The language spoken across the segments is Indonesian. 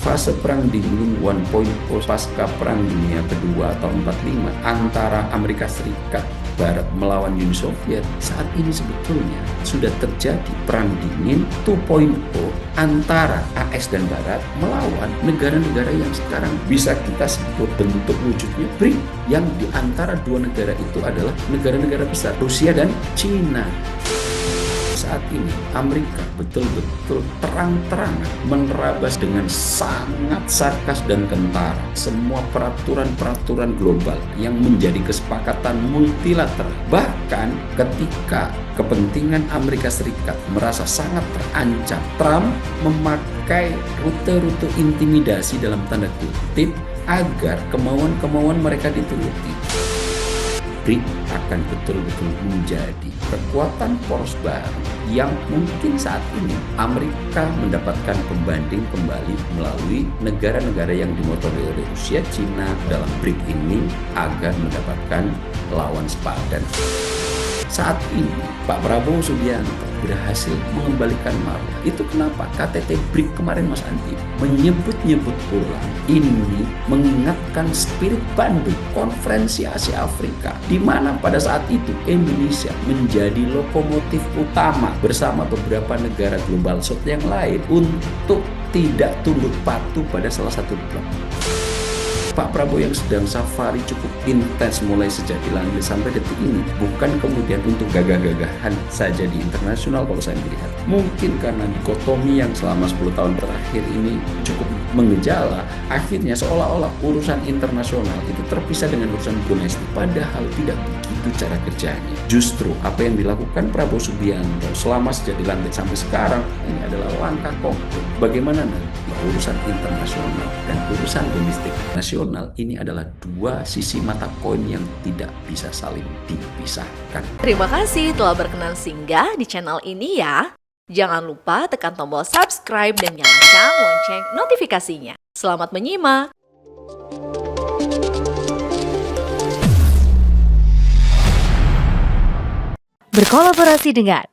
fase perang dingin 1.0 pasca perang dunia kedua atau 45 antara Amerika Serikat Barat melawan Uni Soviet, saat ini sebetulnya sudah terjadi perang dingin 2.0 antara AS dan Barat melawan negara-negara yang sekarang bisa kita sebut bentuk wujudnya BRIC, yang di antara dua negara itu adalah negara-negara besar Rusia dan Cina. Saat ini Amerika betul-betul terang-terangan menerabas dengan sangat sarkas dan kentara semua peraturan-peraturan global yang menjadi kesepakatan multilateral. Bahkan ketika kepentingan Amerika Serikat merasa sangat terancam, Trump memakai rute-rute intimidasi dalam tanda kutip agar kemauan-kemauan mereka dituruti. BRIC akan betul-betul menjadi kekuatan poros baru yang mungkin saat ini Amerika mendapatkan pembanding kembali melalui negara-negara yang dimotori oleh Rusia, Cina dalam BRIC ini agar mendapatkan lawan sepadan. Saat ini Pak Prabowo Subianto berhasil mengembalikan marwah. Itu kenapa KTT BRIC kemarin Mas Andi menyebut-nyebut ulang ini mengingatkan spirit Bandung Konferensi Asia Afrika, di mana pada saat itu Indonesia menjadi lokomotif utama bersama beberapa negara global south yang lain untuk tidak tunduk patuh pada salah satu blok. Pak Prabowo yang sedang safari cukup intens mulai sejak dilantik sampai detik ini bukan kemudian untuk gagah-gagahan saja di internasional kalau saya melihat. Mungkin karena dikotomi yang selama 10 tahun terakhir ini cukup mengejala, akhirnya seolah-olah urusan internasional itu terpisah dengan urusan domestik, padahal tidak begitu cara kerjanya. Justru apa yang dilakukan Prabowo Subianto selama sejak dilantik sampai sekarang ini adalah langkah konkret bagaimana nanti urusan internasional dan urusan domestik nasional ini adalah dua sisi mata koin yang tidak bisa saling dipisahkan. Terima kasih telah berkenan singgah di channel ini ya. Jangan lupa tekan tombol subscribe dan nyalakan lonceng notifikasinya. Selamat menyimak! Berkolaborasi dengan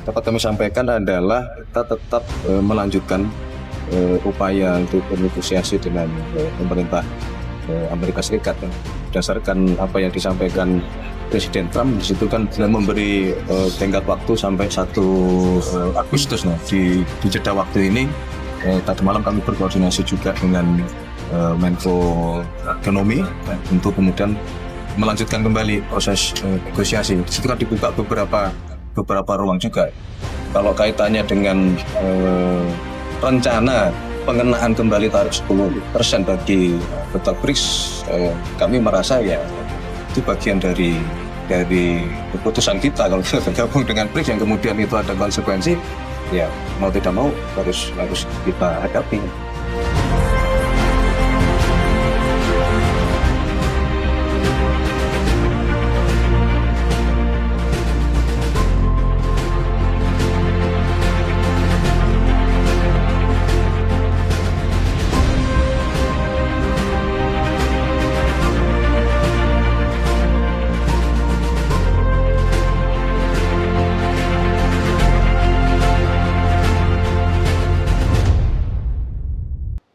dapat kami sampaikan adalah kita tetap melanjutkan upaya untuk bernegosiasi dengan pemerintah Amerika Serikat. Berdasarkan apa yang disampaikan Presiden Trump, di situ kan sudah memberi tenggat waktu sampai 1 Agustus. Nah, di jeda waktu ini tadi malam kami berkoordinasi juga dengan Menko Ekonomi untuk kemudian melanjutkan kembali proses negosiasi. Di situ kan dibuka beberapa ruang juga. Kalau kaitannya dengan rencana pengenaan kembali tarif 10% bagi perusahaan BRICS, kami merasa ya itu bagian dari keputusan kita. Kalau kita bergabung dengan BRICS yang kemudian itu ada konsekuensi, ya mau tidak mau harus kita hadapi.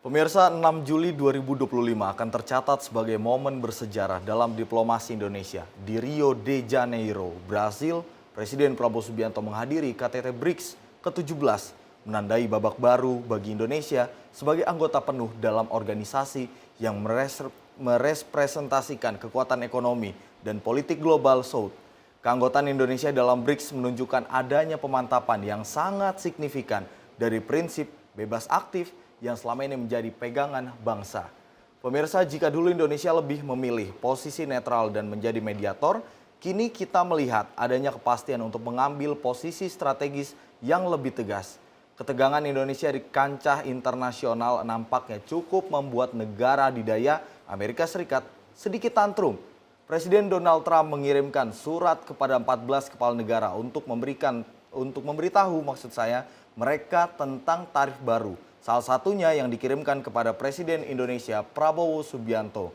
Pemirsa, 6 Juli 2025 akan tercatat sebagai momen bersejarah dalam diplomasi Indonesia. Di Rio de Janeiro, Brasil, Presiden Prabowo Subianto menghadiri KTT BRICS ke-17, menandai babak baru bagi Indonesia sebagai anggota penuh dalam organisasi yang merepresentasikan kekuatan ekonomi dan politik global South. Keanggotaan Indonesia dalam BRICS menunjukkan adanya pemantapan yang sangat signifikan dari prinsip bebas aktif yang selama ini menjadi pegangan bangsa. Pemirsa, jika dulu Indonesia lebih memilih posisi netral dan menjadi mediator, kini kita melihat adanya kepastian untuk mengambil posisi strategis yang lebih tegas. Ketegangan Indonesia di kancah internasional nampaknya cukup membuat negara adidaya Amerika Serikat sedikit tantrum. Presiden Donald Trump mengirimkan surat kepada 14 kepala negara untuk memberitahu mereka tentang tarif baru. Salah satunya yang dikirimkan kepada Presiden Indonesia Prabowo Subianto.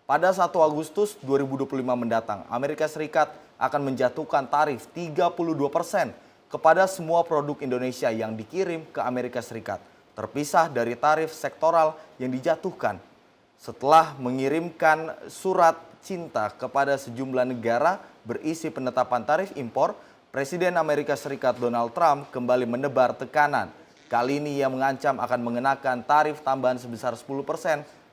Pada 1 Agustus 2025 mendatang, Amerika Serikat akan menjatuhkan tarif 32% kepada semua produk Indonesia yang dikirim ke Amerika Serikat, terpisah dari tarif sektoral yang dijatuhkan. Setelah mengirimkan surat cinta kepada sejumlah negara berisi penetapan tarif impor, Presiden Amerika Serikat Donald Trump kembali menebar tekanan. Kali ini ia mengancam akan mengenakan tarif tambahan sebesar 10%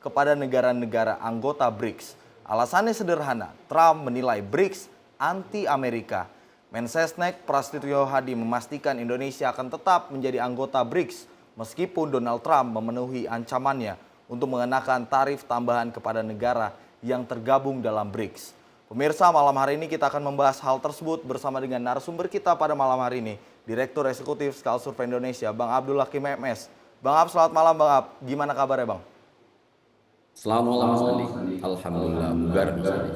kepada negara-negara anggota BRICS. Alasannya sederhana, Trump menilai BRICS anti-Amerika. Mensesnek Prasetyo Hadi memastikan Indonesia akan tetap menjadi anggota BRICS meskipun Donald Trump memenuhi ancamannya untuk mengenakan tarif tambahan kepada negara yang tergabung dalam BRICS. Pemirsa, malam hari ini kita akan membahas hal tersebut bersama dengan narasumber kita pada malam hari ini, Direktur Eksekutif Skala Survei Indonesia, Bang Abdul Hakim MS. Bang Ab, selamat malam Bang Ab. Gimana kabarnya Bang? Selamat malam Mas Andi. Alhamdulillah, bugar Mas Andi.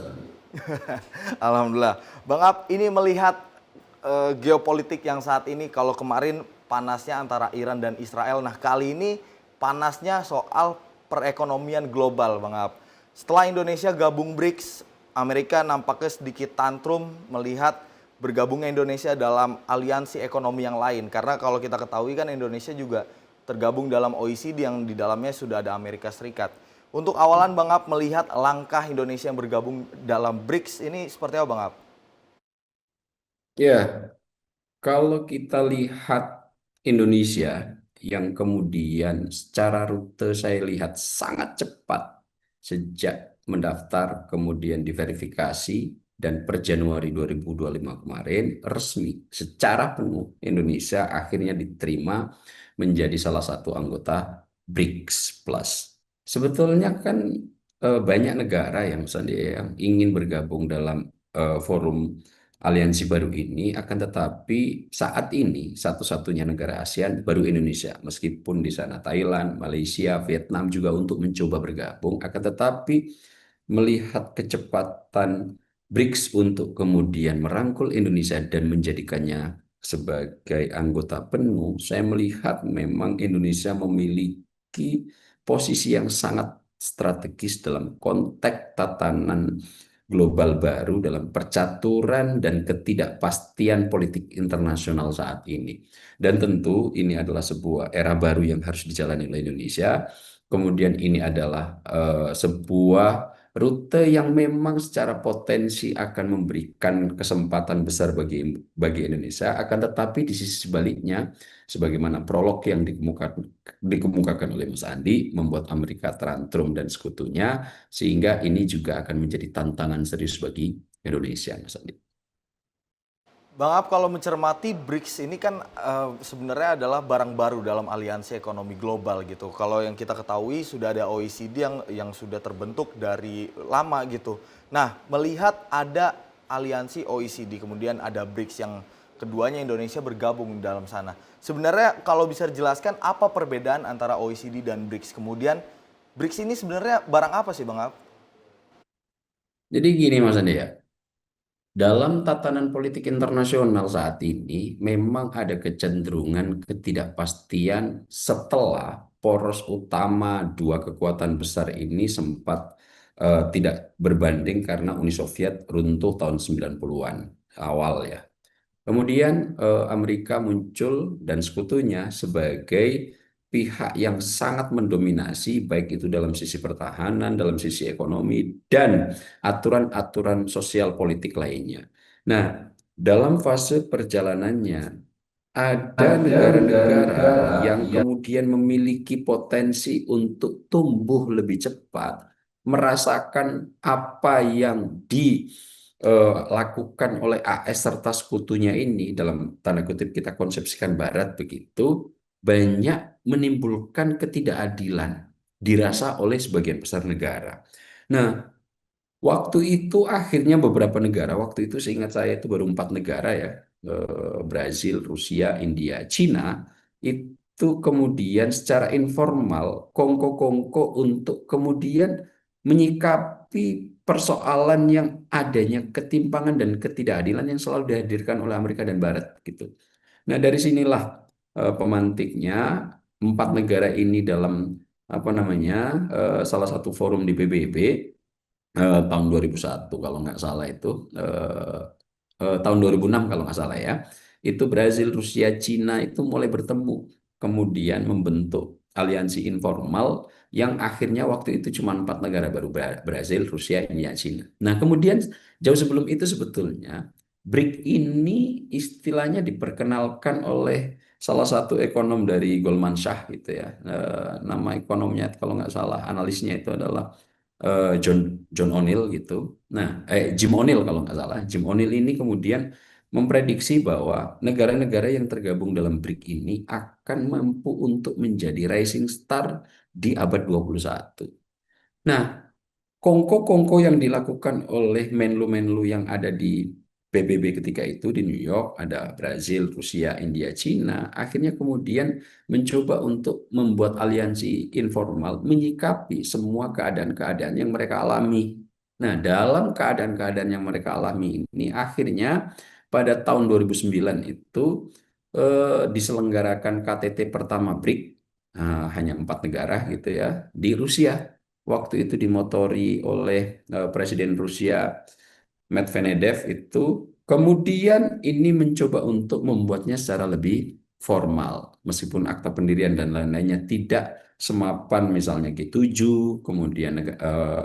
Alhamdulillah. Bang Ab, ini melihat geopolitik yang saat ini, kalau kemarin panasnya antara Iran dan Israel, nah kali ini panasnya soal perekonomian global Bang Ab. Setelah Indonesia gabung BRICS, Amerika nampaknya sedikit tantrum melihat bergabungnya Indonesia dalam aliansi ekonomi yang lain. Karena kalau kita ketahui kan Indonesia juga tergabung dalam OECD yang di dalamnya sudah ada Amerika Serikat. Untuk awalan Bang Ab melihat langkah Indonesia yang bergabung dalam BRICS ini seperti apa Bang Ab? Ya, kalau kita lihat Indonesia yang kemudian secara rute saya lihat sangat cepat sejak mendaftar kemudian diverifikasi dan per Januari 2025 kemarin resmi secara penuh Indonesia akhirnya diterima menjadi salah satu anggota BRICS Plus. Sebetulnya kan banyak negara yang ingin bergabung dalam forum aliansi baru ini, akan tetapi saat ini satu-satunya negara ASEAN baru Indonesia. Meskipun di sana Thailand, Malaysia, Vietnam juga untuk mencoba bergabung, akan tetapi melihat kecepatan BRICS untuk kemudian merangkul Indonesia dan menjadikannya sebagai anggota penuh, saya melihat memang Indonesia memiliki posisi yang sangat strategis dalam konteks tatanan global baru dalam percaturan dan ketidakpastian politik internasional saat ini. Dan tentu ini adalah sebuah era baru yang harus dijalani oleh Indonesia. Kemudian ini adalah sebuah rute yang memang secara potensi akan memberikan kesempatan besar bagi Indonesia, akan tetapi di sisi sebaliknya, sebagaimana prolog yang dikemukakan oleh Mas Andi, membuat Amerika tantrum dan sekutunya, sehingga ini juga akan menjadi tantangan serius bagi Indonesia, Mas Andi. Bang Ab, kalau mencermati BRICS ini kan sebenarnya adalah barang baru dalam aliansi ekonomi global gitu. Kalau yang kita ketahui sudah ada OECD yang sudah terbentuk dari lama gitu. Nah, melihat ada aliansi OECD, kemudian ada BRICS yang keduanya Indonesia bergabung dalam sana. Sebenarnya kalau bisa dijelaskan apa perbedaan antara OECD dan BRICS? Kemudian BRICS ini sebenarnya barang apa sih Bang Ab? Jadi gini Mas Andi ya, dalam tatanan politik internasional saat ini memang ada kecenderungan ketidakpastian setelah poros utama dua kekuatan besar ini sempat tidak berbanding karena Uni Soviet runtuh tahun 90-an awal ya. Kemudian Amerika muncul dan sekutunya sebagai pihak yang sangat mendominasi baik itu dalam sisi pertahanan, dalam sisi ekonomi, dan aturan-aturan sosial politik lainnya. Nah, dalam fase perjalanannya ada negara-negara yang kemudian memiliki potensi untuk tumbuh lebih cepat, merasakan apa yang dilakukan oleh AS serta sekutunya ini, dalam tanda kutip kita konsepsikan Barat begitu, banyak menimbulkan ketidakadilan dirasa oleh sebagian besar negara. Nah, waktu itu akhirnya beberapa negara, waktu itu seingat saya itu baru 4 negara ya, Brazil, Rusia, India, Cina, itu itu kemudian secara informal kongko-kongko untuk kemudian menyikapi persoalan yang adanya ketimpangan dan ketidakadilan yang selalu dihadirkan oleh Amerika dan Barat gitu. Nah, dari sinilah pemantiknya empat negara ini dalam apa namanya salah satu forum di PBB tahun 2001 kalau nggak salah itu tahun 2006 kalau nggak salah ya, itu Brazil, Rusia, Cina itu mulai bertemu kemudian membentuk aliansi informal yang akhirnya waktu itu cuma empat negara baru, Brazil, Rusia, India, Cina. Nah kemudian jauh sebelum itu sebetulnya BRIC ini istilahnya diperkenalkan oleh salah satu ekonom dari Goldman Sachs gitu ya. Nama ekonomnya kalau nggak salah analisnya itu adalah John John O'Neill gitu. Nah, Jim O'Neill kalau nggak salah. Jim O'Neill ini kemudian memprediksi bahwa negara-negara yang tergabung dalam BRIC ini akan mampu untuk menjadi rising star di abad 21. Nah, kongko-kongko yang dilakukan oleh menlu-menlu yang ada di PBB ketika itu di New York, ada Brazil, Rusia, India, Cina, akhirnya kemudian mencoba untuk membuat aliansi informal menyikapi semua keadaan-keadaan yang mereka alami. Nah, dalam keadaan-keadaan yang mereka alami ini, akhirnya pada tahun 2009 itu diselenggarakan KTT pertama BRIC, hanya empat negara gitu ya, di Rusia. Waktu itu dimotori oleh Presiden Rusia Medvedev itu, kemudian ini mencoba untuk membuatnya secara lebih formal, meskipun akta pendirian dan lain-lainnya tidak semapan misalnya G7, kemudian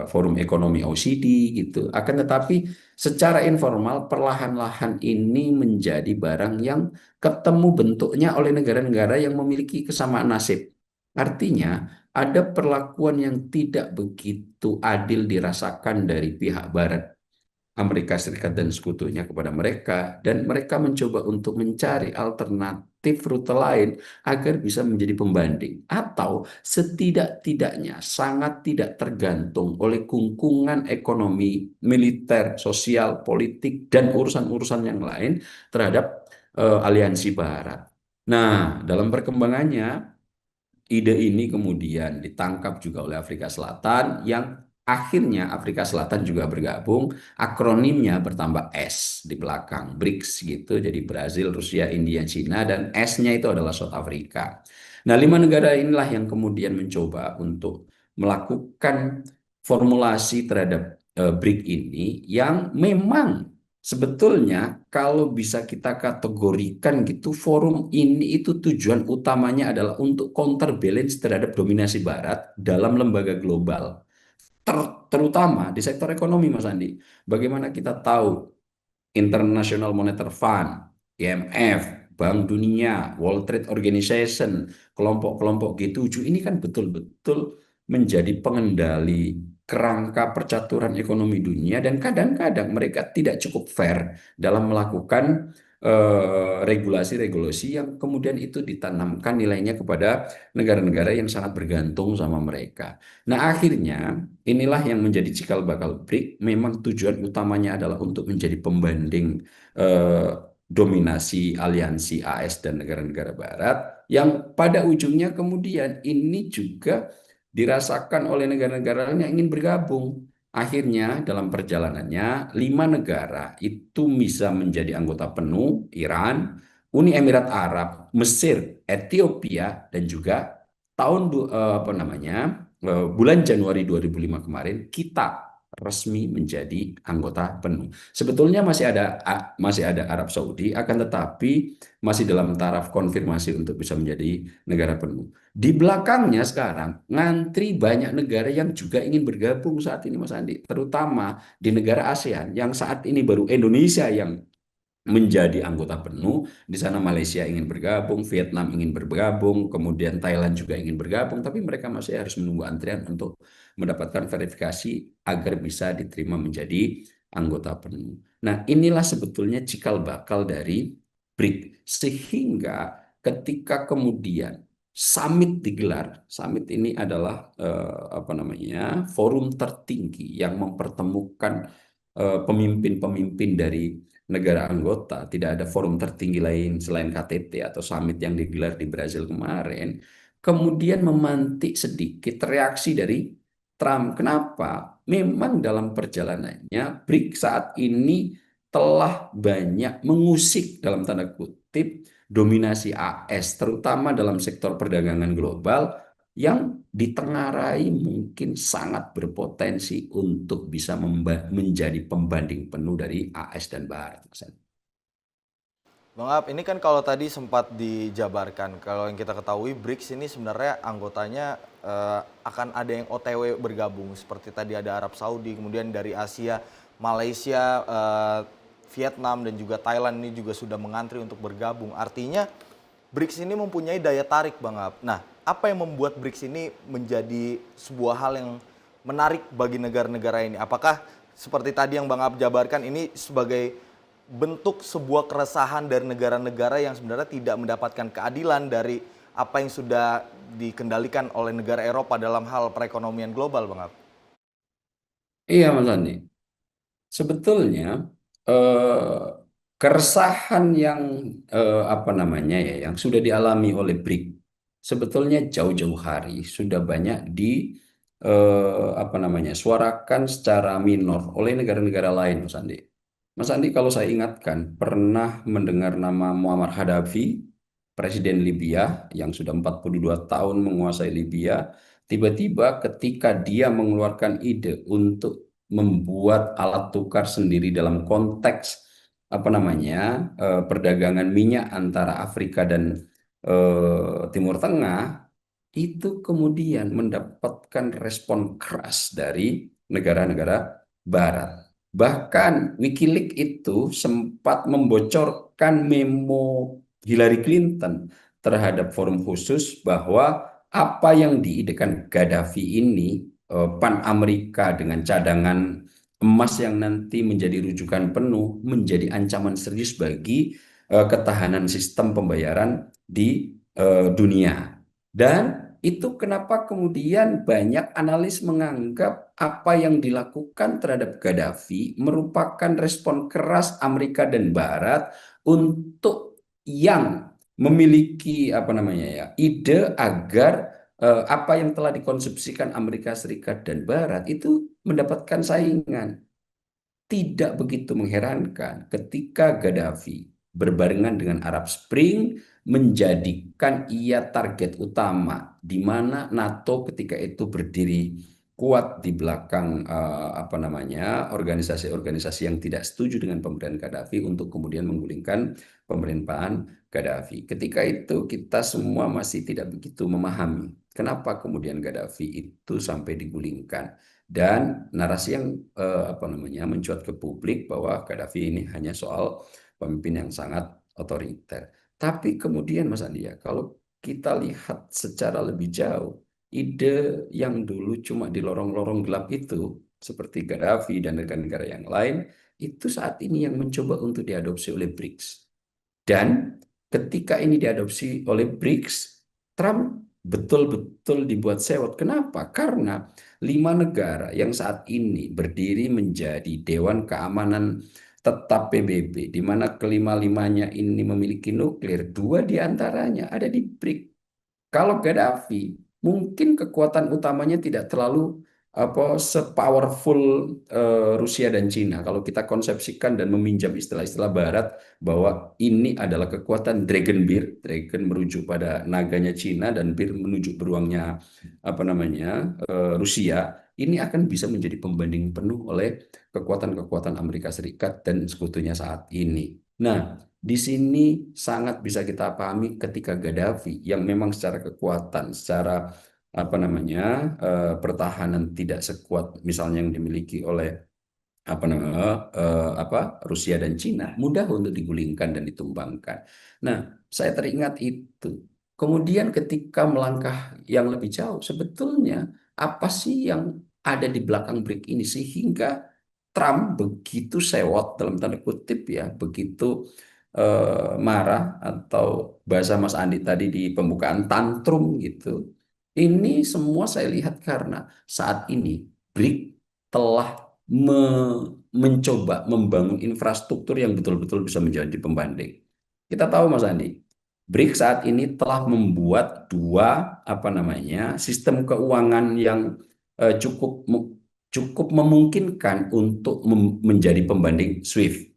Forum Ekonomi OECD gitu. Akan tetapi secara informal perlahan-lahan ini menjadi barang yang ketemu bentuknya oleh negara-negara yang memiliki kesamaan nasib. Artinya, ada perlakuan yang tidak begitu adil dirasakan dari pihak Barat, Amerika Serikat dan sekutunya kepada mereka, dan mereka mencoba untuk mencari alternatif rute lain agar bisa menjadi pembanding, atau setidak-tidaknya sangat tidak tergantung oleh kungkungan ekonomi, militer, sosial, politik, dan urusan-urusan yang lain terhadap aliansi Barat. Nah, dalam perkembangannya, ide ini kemudian ditangkap juga oleh Afrika Selatan yang akhirnya Afrika Selatan juga bergabung, akronimnya bertambah S di belakang, BRICS gitu, jadi Brazil, Rusia, India, Cina, dan S-nya itu adalah South Africa. Nah, lima negara inilah yang kemudian mencoba untuk melakukan formulasi terhadap BRIC ini yang memang sebetulnya kalau bisa kita kategorikan gitu, forum ini itu tujuan utamanya adalah untuk counterbalance terhadap dominasi Barat dalam lembaga global, terutama di sektor ekonomi, Mas Andi. Bagaimana kita tahu International Monetary Fund, IMF, Bank Dunia, World Trade Organization, kelompok-kelompok G7 ini kan betul-betul menjadi pengendali kerangka percaturan ekonomi dunia, dan kadang-kadang mereka tidak cukup fair dalam melakukan regulasi-regulasi yang kemudian itu ditanamkan nilainya kepada negara-negara yang sangat bergantung sama mereka. Nah, akhirnya inilah yang menjadi cikal bakal BRIC. Memang tujuan utamanya adalah untuk menjadi pembanding dominasi aliansi AS dan negara-negara Barat, yang pada ujungnya kemudian ini juga dirasakan oleh negara-negara lain yang ingin bergabung. Akhirnya dalam perjalanannya, lima negara itu bisa menjadi anggota penuh: Iran, Uni Emirat Arab, Mesir, Ethiopia, dan juga bulan Januari 2005 kemarin kita resmi menjadi anggota penuh. Sebetulnya masih ada Arab Saudi, akan tetapi masih dalam taraf konfirmasi untuk bisa menjadi negara penuh. Di belakangnya sekarang ngantri banyak negara yang juga ingin bergabung saat ini, Mas Andi, terutama di negara ASEAN yang saat ini baru Indonesia yang menjadi anggota penuh. Di sana Malaysia ingin bergabung, Vietnam ingin bergabung, kemudian Thailand juga ingin bergabung, tapi mereka masih harus menunggu antrian untuk mendapatkan verifikasi agar bisa diterima menjadi anggota penuh. Nah, inilah sebetulnya cikal bakal dari BRIC, sehingga ketika kemudian summit digelar, summit ini adalah forum tertinggi yang mempertemukan pemimpin-pemimpin dari negara anggota, tidak ada forum tertinggi lain selain KTT atau summit yang digelar di Brazil kemarin, kemudian memantik sedikit reaksi dari Trump. Kenapa? Memang dalam perjalanannya BRICS saat ini telah banyak mengusik dalam tanda kutip dominasi AS, terutama dalam sektor perdagangan global yang ditengarai mungkin sangat berpotensi untuk bisa menjadi pembanding penuh dari AS dan Barat. Bang Ab, ini kan kalau tadi sempat dijabarkan, kalau yang kita ketahui BRICS ini sebenarnya anggotanya akan ada yang OTW bergabung, seperti tadi ada Arab Saudi, kemudian dari Asia, Malaysia, Vietnam dan juga Thailand ini juga sudah mengantri untuk bergabung. Artinya BRICS ini mempunyai daya tarik, Bang Ab. Nah, apa yang membuat BRICS ini menjadi sebuah hal yang menarik bagi negara-negara ini? Apakah seperti tadi yang Bang Ab jabarkan ini sebagai bentuk sebuah keresahan dari negara-negara yang sebenarnya tidak mendapatkan keadilan dari apa yang sudah dikendalikan oleh negara Eropa dalam hal perekonomian global, Bang Ab? Iya, Mas Andi. Sebetulnya eh, keresahan yang apa namanya ya, yang sudah dialami oleh BRIC sebetulnya jauh-jauh hari sudah banyak di apa namanya suarakan secara minor oleh negara-negara lain, Mas Andi. Mas Andi, kalau saya ingatkan, pernah mendengar nama Muammar Gaddafi, Presiden Libya yang sudah 42 tahun menguasai Libya. Tiba-tiba ketika dia mengeluarkan ide untuk membuat alat tukar sendiri dalam konteks apa namanya perdagangan minyak antara Afrika dan Timur Tengah, itu kemudian mendapatkan respon keras dari negara-negara Barat. Bahkan Wikileaks itu sempat membocorkan memo Hillary Clinton terhadap forum khusus bahwa apa yang diidekan Gaddafi ini, Pan-Amerika dengan cadangan emas yang nanti menjadi rujukan penuh, menjadi ancaman serius bagi ketahanan sistem pembayaran di dunia. Dan itu kenapa kemudian banyak analis menganggap apa yang dilakukan terhadap Gaddafi merupakan respon keras Amerika dan Barat untuk yang memiliki apa namanya ya ide agar apa yang telah dikonsumsikan Amerika Serikat dan Barat itu mendapatkan saingan. Tidak begitu mengherankan ketika Gaddafi berbarengan dengan Arab Spring menjadikan ia target utama di mana NATO ketika itu berdiri kuat di belakang apa namanya organisasi-organisasi yang tidak setuju dengan pemerintahan Gaddafi untuk kemudian menggulingkan pemerintahan Gaddafi. Ketika itu kita semua masih tidak begitu memahami kenapa kemudian Gaddafi itu sampai digulingkan. Dan narasi yang apa namanya mencuat ke publik bahwa Gaddafi ini hanya soal pemimpin yang sangat otoriter. Tapi kemudian Mas Andi ya, kalau kita lihat secara lebih jauh, ide yang dulu cuma di lorong-lorong gelap itu, seperti Gaddafi dan negara-negara yang lain, itu saat ini yang mencoba untuk diadopsi oleh BRICS. Dan ketika ini diadopsi oleh BRICS, Trump betul-betul dibuat sewot. Kenapa? Karena 5 negara yang saat ini berdiri menjadi Dewan Keamanan Tetap PBB, di mana kelima-limanya ini memiliki nuklir, 2 diantaranya ada di BRICS. Kalau Gaddafi, mungkin kekuatan utamanya tidak terlalu apa sepowerful Rusia dan Cina. Kalau kita konsepsikan dan meminjam istilah-istilah Barat bahwa ini adalah kekuatan Dragon Bear, Dragon merujuk pada naganya Cina dan Bear menuju beruangnya apa namanya Rusia. Ini akan bisa menjadi pembanding penuh oleh kekuatan-kekuatan Amerika Serikat dan sekutunya saat ini. Nah, di sini sangat bisa kita pahami ketika Gaddafi yang memang secara kekuatan, secara apa namanya pertahanan tidak sekuat misalnya yang dimiliki oleh apa namanya Rusia dan Cina, mudah untuk digulingkan dan ditumbangkan. Nah, saya teringat itu. Kemudian ketika melangkah yang lebih jauh, sebetulnya apa sih yang ada di belakang BRIC ini sehingga Trump begitu sewot dalam tanda kutip ya, begitu marah atau bahasa Mas Andi tadi di pembukaan tantrum gitu. Ini semua saya lihat karena saat ini BRIC telah mencoba membangun infrastruktur yang betul-betul bisa menjadi pembanding. Kita tahu Mas Andi, BRICS saat ini telah membuat dua sistem keuangan yang cukup memungkinkan untuk menjadi pembanding SWIFT.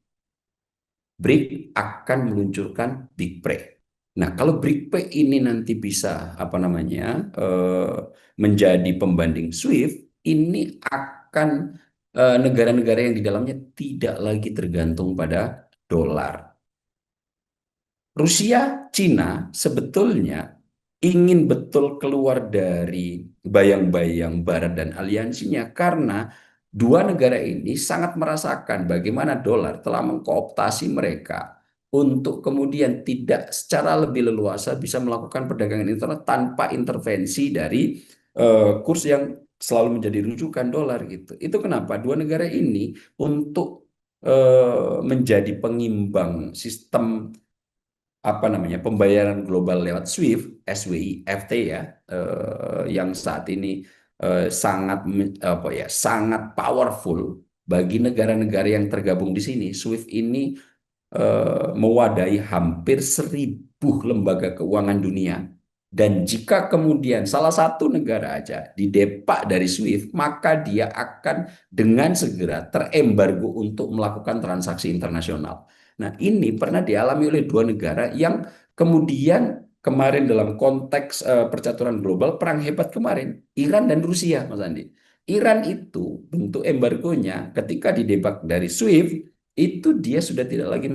BRICS akan meluncurkan BRICS. Nah, kalau BRICS ini nanti bisa menjadi pembanding SWIFT, ini akan negara-negara yang di dalamnya tidak lagi tergantung pada dolar. Rusia, Cina sebetulnya ingin betul keluar dari bayang-bayang Barat dan aliansinya karena dua negara ini sangat merasakan bagaimana dolar telah mengkooptasi mereka untuk kemudian tidak secara lebih leluasa bisa melakukan perdagangan internal tanpa intervensi dari kurs yang selalu menjadi rujukan dolar gitu. Itu kenapa dua negara ini untuk menjadi pengimbang sistem pembayaran global lewat SWIFT, SWIFT ya, yang saat ini sangat powerful bagi negara-negara yang tergabung di sini. SWIFT ini mewadahi hampir 1.000 lembaga keuangan dunia. Dan jika kemudian salah satu negara aja didepak dari SWIFT, maka dia akan dengan segera terembargo untuk melakukan transaksi internasional. Nah, ini pernah dialami oleh dua negara yang kemudian kemarin dalam konteks percaturan global, perang hebat kemarin, Iran dan Rusia, Mas Andi. Iran itu bentuk embargonya ketika didepak dari SWIFT, itu dia sudah tidak lagi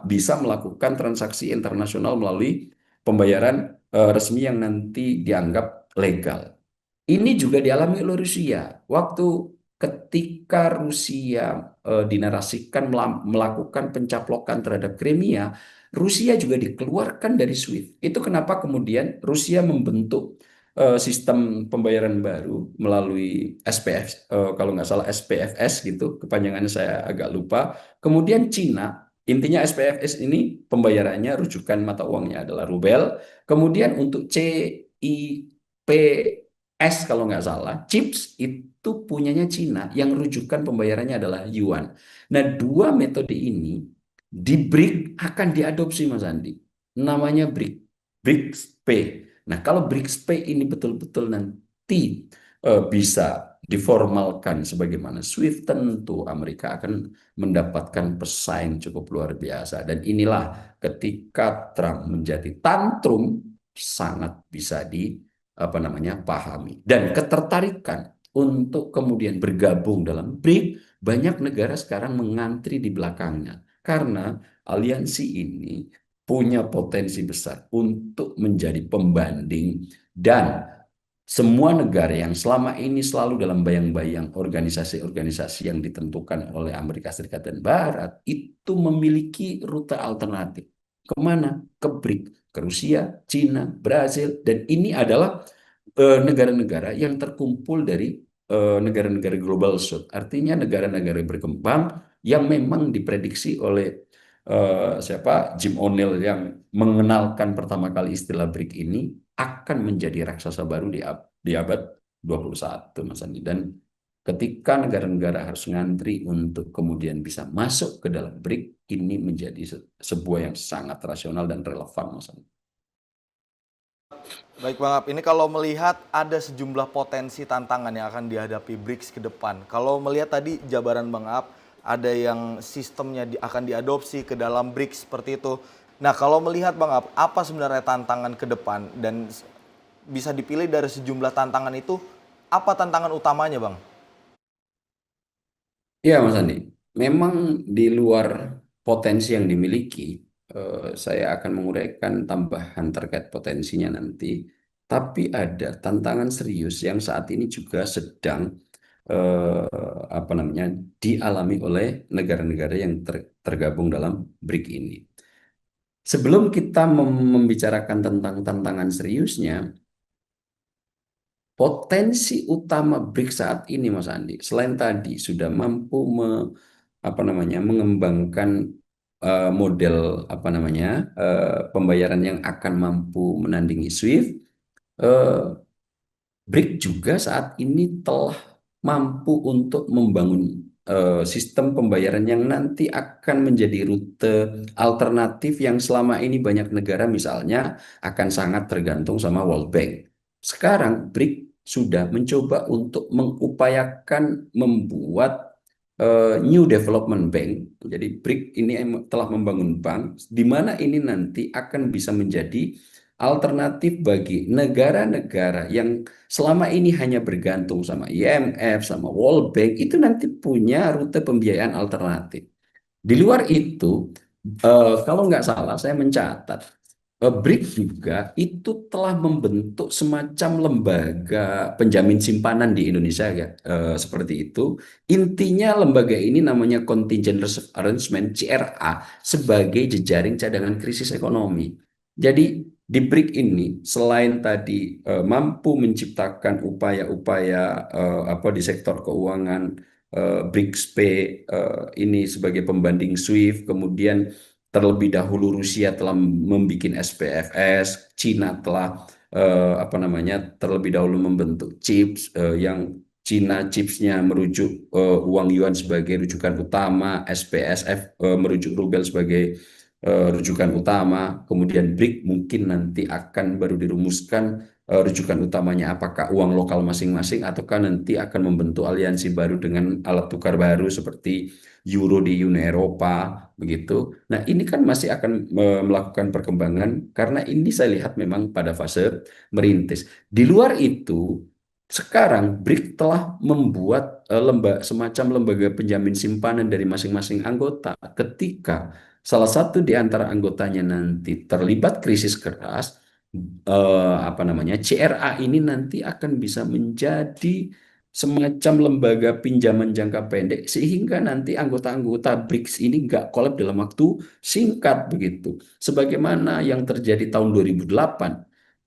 bisa melakukan transaksi internasional melalui pembayaran resmi yang nanti dianggap legal. Ini juga dialami oleh Rusia. Waktu ketika Rusia dinarasikan melakukan pencaplokan terhadap Crimea, Rusia juga dikeluarkan dari SWIFT. Itu kenapa kemudian Rusia membentuk sistem pembayaran baru melalui SPF, kalau nggak salah SPFS gitu, kepanjangannya saya agak lupa. Kemudian Cina, intinya SPFS ini pembayarannya rujukan mata uangnya adalah rubel. Kemudian untuk CIPS kalau nggak salah, CHIPS itu punyanya Cina, yang rujukan pembayarannya adalah yuan. Nah, dua metode ini di BRICS akan diadopsi Mas Andi. Namanya BRICS Pay. Nah, kalau BRICS Pay ini betul-betul nanti bisa diformalkan sebagaimana SWIFT, tentu Amerika akan mendapatkan pesaing cukup luar biasa. Dan inilah ketika Trump menjadi tantrum sangat bisa pahami. Dan ketertarikan untuk kemudian bergabung dalam BRICS, banyak negara sekarang mengantri di belakangnya. Karena aliansi ini punya potensi besar untuk menjadi pembanding, dan semua negara yang selama ini selalu dalam bayang-bayang organisasi-organisasi yang ditentukan oleh Amerika Serikat dan Barat itu memiliki rute alternatif. Kemana? Ke BRICS, ke Rusia, Cina, Brasil, dan ini adalah negara-negara yang terkumpul dari negara-negara global South, artinya negara-negara berkembang yang memang diprediksi oleh Jim O'Neill yang mengenalkan pertama kali istilah BRICS ini akan menjadi raksasa baru di abad 21, Mas Andi. Dan ketika negara-negara harus ngantri untuk kemudian bisa masuk ke dalam BRICS, ini menjadi sebuah yang sangat rasional dan relevan, Mas Andi. Baik Bang Ab, ini kalau melihat ada sejumlah potensi tantangan yang akan dihadapi BRICS ke depan. Kalau melihat tadi jabaran Bang Ab, ada yang sistemnya akan diadopsi ke dalam BRICS seperti itu. Nah, kalau melihat Bang Ab, apa sebenarnya tantangan ke depan dan bisa dipilih dari sejumlah tantangan itu, apa tantangan utamanya Bang? Ya Mas Andi, memang di luar potensi yang dimiliki, saya akan menguraikan tambahan terkait potensinya nanti. Tapi ada tantangan serius yang saat ini juga sedang dialami oleh negara-negara yang tergabung dalam BRICS ini. Sebelum kita membicarakan tentang tantangan seriusnya, potensi utama BRICS saat ini, Mas Andi, selain tadi sudah mampu mengembangkan model pembayaran yang akan mampu menandingi SWIFT, BRICS juga saat ini telah mampu untuk membangun sistem pembayaran yang nanti akan menjadi rute alternatif yang selama ini banyak negara misalnya akan sangat tergantung sama World Bank. Sekarang BRIC sudah mencoba untuk mengupayakan membuat New Development Bank. Jadi BRIC ini telah membangun bank di mana ini nanti akan bisa menjadi alternatif bagi negara-negara yang selama ini hanya bergantung sama IMF, sama World Bank, itu nanti punya rute pembiayaan alternatif. Di luar itu, kalau nggak salah, saya mencatat, BRIC juga itu telah membentuk semacam lembaga penjamin simpanan di Indonesia, ya, seperti itu. Intinya lembaga ini namanya Contingent Reserve Arrangement (CRA) sebagai jejaring cadangan krisis ekonomi. Jadi di BRIC ini selain tadi mampu menciptakan upaya-upaya apa di sektor keuangan, BRICS-P ini sebagai pembanding SWIFT, kemudian terlebih dahulu Rusia telah membuat SPFS, Cina telah apa namanya terlebih dahulu membentuk CHIPS yang Cina chipsnya merujuk uang yuan sebagai rujukan utama, SPSF merujuk rubel sebagai rujukan utama, kemudian BRIC mungkin nanti akan baru dirumuskan rujukan utamanya apakah uang lokal masing-masing ataukah nanti akan membentuk aliansi baru dengan alat tukar baru seperti euro di Uni Eropa begitu. Nah, ini kan masih akan melakukan perkembangan karena ini saya lihat memang pada fase merintis. Di luar itu, sekarang BRIC telah membuat semacam lembaga penjamin simpanan dari masing-masing anggota. Ketika salah satu di antara anggotanya nanti terlibat krisis keras, apa namanya CRA ini nanti akan bisa menjadi semacam lembaga pinjaman jangka pendek sehingga nanti anggota-anggota BRICS ini nggak kolab dalam waktu singkat begitu. Sebagaimana yang terjadi tahun 2008,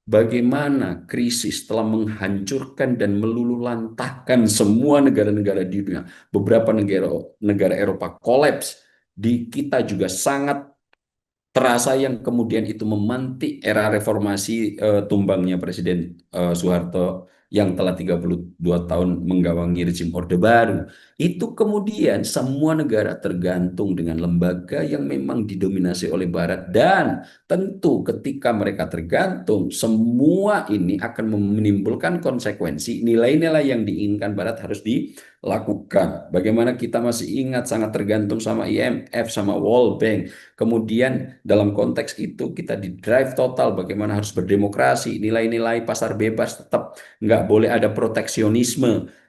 bagaimana krisis telah menghancurkan dan meluluhlantahkan semua negara-negara di dunia. Beberapa negara Eropa kolaps, di kita juga sangat terasa yang kemudian itu memantik era reformasi tumbangnya Presiden Soeharto yang telah 32 tahun menggawangi rezim Orde Baru. Itu kemudian semua negara tergantung dengan lembaga yang memang didominasi oleh Barat dan tentu ketika mereka tergantung, semua ini akan menimbulkan konsekuensi nilai-nilai yang diinginkan Barat harus dilakukan. Bagaimana kita masih ingat sangat tergantung sama IMF, sama World Bank. Kemudian dalam konteks itu kita di drive total bagaimana harus berdemokrasi, nilai-nilai pasar bebas tetap nggak boleh ada proteksionisme.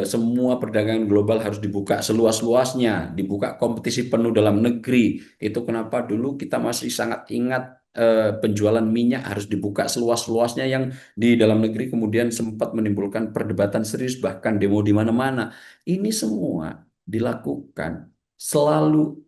Semua perdagangan global harus dibuka seluas-luasnya, dibuka kompetisi penuh dalam negeri. Itu kenapa dulu kita masih sangat ingat penjualan minyak harus dibuka seluas-luasnya yang di dalam negeri kemudian sempat menimbulkan perdebatan serius bahkan demo di mana-mana. Ini semua dilakukan selalu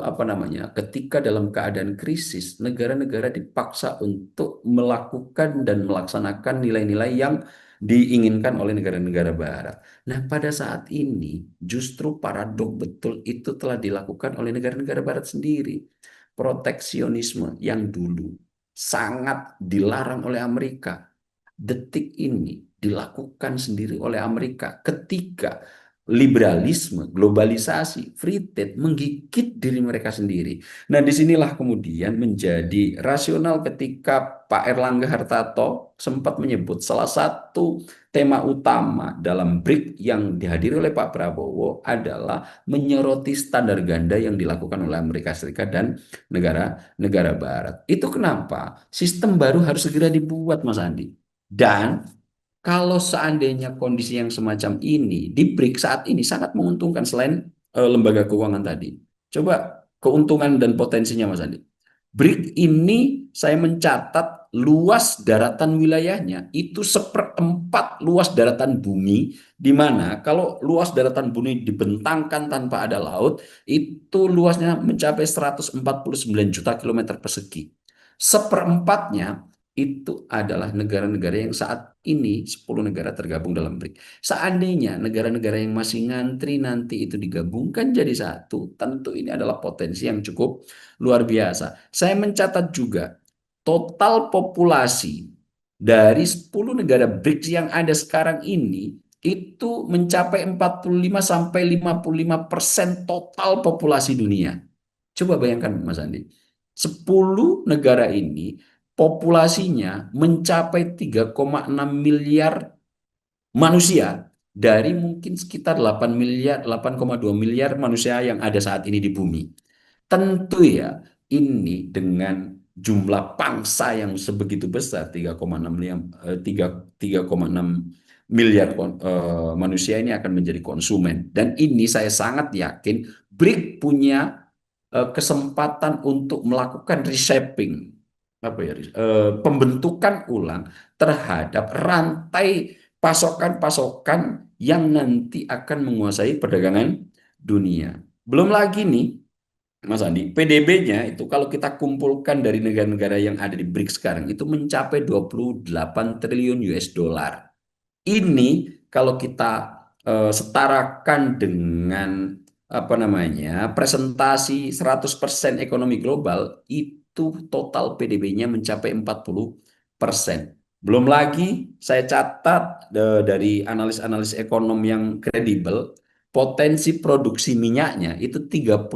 apa namanya ketika dalam keadaan krisis negara-negara dipaksa untuk melakukan dan melaksanakan nilai-nilai yang diinginkan oleh negara-negara Barat. Nah, pada saat ini justru paradok betul itu telah dilakukan oleh negara-negara Barat sendiri. Proteksionisme yang dulu sangat dilarang oleh Amerika, detik ini dilakukan sendiri oleh Amerika ketika liberalisme, globalisasi, free trade menggigit diri mereka sendiri. Nah, disinilah kemudian menjadi rasional ketika Pak Erlangga Hartarto sempat menyebut salah satu tema utama dalam BRIC yang dihadiri oleh Pak Prabowo adalah menyoroti standar ganda yang dilakukan oleh Amerika Serikat dan negara-negara Barat. Itu kenapa sistem baru harus segera dibuat, Mas Andi. Dan kalau seandainya kondisi yang semacam ini di BRIC saat ini sangat menguntungkan selain lembaga keuangan tadi. Coba keuntungan dan potensinya Mas Andi. BRIC ini saya mencatat luas daratan wilayahnya itu 1/4 luas daratan bumi, di mana kalau luas daratan bumi dibentangkan tanpa ada laut, itu luasnya mencapai 149 juta kilometer persegi. 1/4-nya itu adalah negara-negara yang saat ini 10 negara tergabung dalam BRIC. Seandainya negara-negara yang masih ngantri nanti itu digabungkan jadi satu, tentu ini adalah potensi yang cukup luar biasa. Saya mencatat juga total populasi dari 10 negara BRIC yang ada sekarang ini itu mencapai 45 sampai 55% total populasi dunia. Coba bayangkan Mas Andi, 10 negara ini populasinya mencapai 3,6 miliar manusia dari mungkin sekitar 8 miliar, 8,2 miliar manusia yang ada saat ini di bumi. Tentu ya, ini dengan jumlah pangsa yang sebegitu besar, 3,6 miliar, 3,6 miliar manusia ini akan menjadi konsumen. Dan ini saya sangat yakin BRIC punya kesempatan untuk melakukan reshaping, apa ya, pembentukan ulang terhadap rantai pasokan-pasokan yang nanti akan menguasai perdagangan dunia. Belum lagi nih, Mas Andi, PDB-nya itu kalau kita kumpulkan dari negara-negara yang ada di BRICS sekarang itu mencapai 28 triliun US dollar. Ini kalau kita setarakan dengan apa namanya presentasi 100% ekonomi global, itu total PDB-nya mencapai 40%. Belum lagi saya catat dari analis-analis ekonom yang kredibel, potensi produksi minyaknya itu 30%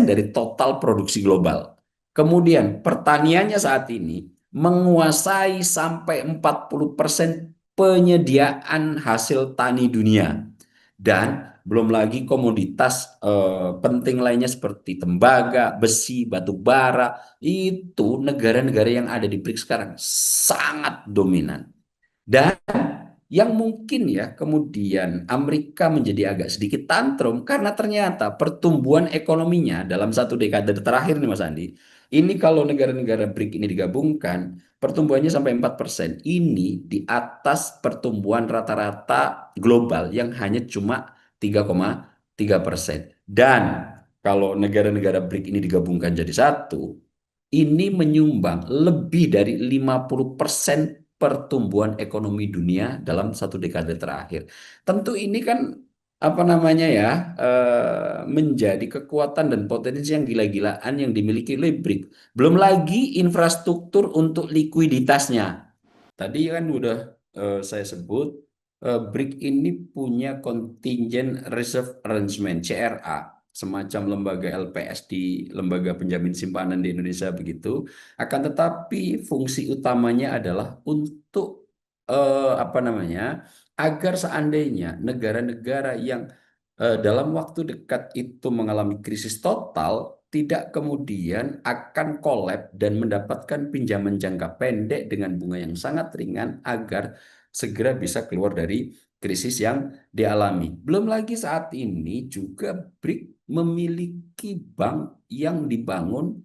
dari total produksi global. Kemudian pertaniannya saat ini menguasai sampai 40% penyediaan hasil tani dunia. Dan belum lagi komoditas penting lainnya seperti tembaga, besi, batu bara, itu negara-negara yang ada di BRICS sekarang sangat dominan. Dan yang mungkin ya kemudian Amerika menjadi agak sedikit tantrum karena ternyata pertumbuhan ekonominya dalam satu dekade terakhir nih Mas Andi, ini kalau negara-negara BRIC ini digabungkan, pertumbuhannya sampai 4%. Ini di atas pertumbuhan rata-rata global yang hanya cuma 3,3%. Dan kalau negara-negara BRIC ini digabungkan jadi satu, ini menyumbang lebih dari 50% pertumbuhan ekonomi dunia dalam satu dekade terakhir. Tentu ini kan apa namanya ya menjadi kekuatan dan potensi yang gila-gilaan yang dimiliki oleh BRIC. Belum lagi infrastruktur untuk likuiditasnya. Tadi kan udah saya sebut BRIC ini punya Contingent Reserve Arrangement (CRA), semacam lembaga LPS di lembaga penjamin simpanan di Indonesia begitu. Akan tetapi fungsi utamanya adalah untuk apa namanya agar seandainya negara-negara yang dalam waktu dekat itu mengalami krisis total tidak kemudian akan kolab dan mendapatkan pinjaman jangka pendek dengan bunga yang sangat ringan agar segera bisa keluar dari krisis yang dialami. Belum lagi saat ini juga BRIC memiliki bank yang dibangun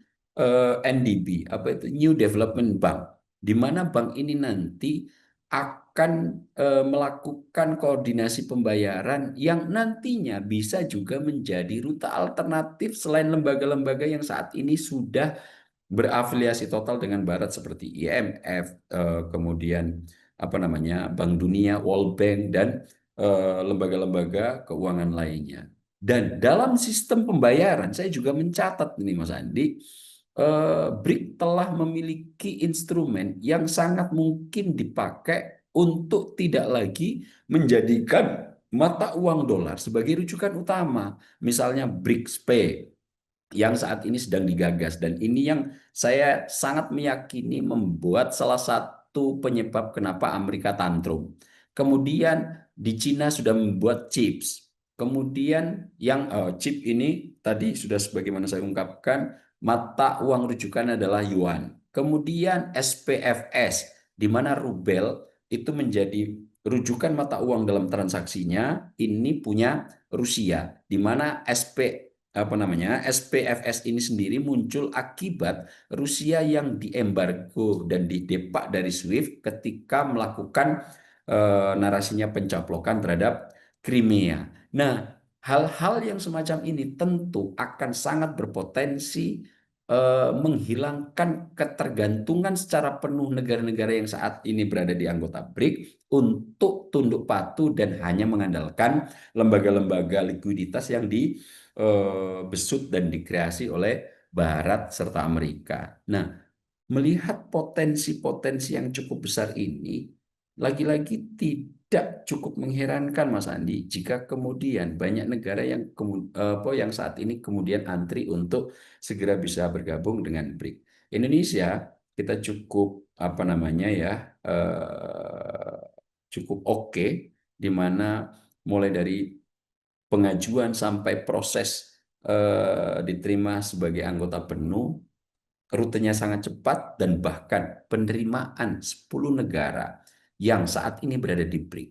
NDB, apa itu New Development Bank, di mana bank ini nanti akan melakukan koordinasi pembayaran yang nantinya bisa juga menjadi rute alternatif selain lembaga-lembaga yang saat ini sudah berafiliasi total dengan Barat seperti IMF, kemudian apa namanya Bank Dunia, World Bank, dan lembaga-lembaga keuangan lainnya. Dan dalam sistem pembayaran saya juga mencatat ini Mas Andi, BRIC telah memiliki instrumen yang sangat mungkin dipakai untuk tidak lagi menjadikan mata uang dolar sebagai rujukan utama. Misalnya BRICS-Pay yang saat ini sedang digagas, dan ini yang saya sangat meyakini membuat salah satu penyebab kenapa Amerika tantrum. Kemudian di Cina sudah membuat CHIPS. Kemudian yang chip ini tadi sudah sebagaimana saya ungkapkan, mata uang rujukan adalah yuan. Kemudian SPFS, di mana rubel itu menjadi rujukan mata uang dalam transaksinya, ini punya Rusia, di mana SPFS ini sendiri muncul akibat Rusia yang diembargo dan didepak dari SWIFT ketika melakukan narasinya pencaplokan terhadap Crimea. Nah, hal-hal yang semacam ini tentu akan sangat berpotensi menghilangkan ketergantungan secara penuh negara-negara yang saat ini berada di anggota BRIC untuk tunduk patuh dan hanya mengandalkan lembaga-lembaga likuiditas yang dibesut dan dikreasi oleh Barat serta Amerika. Nah, melihat potensi-potensi yang cukup besar ini, lagi-lagi tidak cukup mengherankan Mas Andi jika kemudian banyak negara yang saat ini kemudian antri untuk segera bisa bergabung dengan BRIC. Indonesia kita cukup apa namanya ya cukup oke, di mana mulai dari pengajuan sampai proses diterima sebagai anggota penuh, rutenya sangat cepat, dan bahkan penerimaan 10 negara yang saat ini berada di BRIC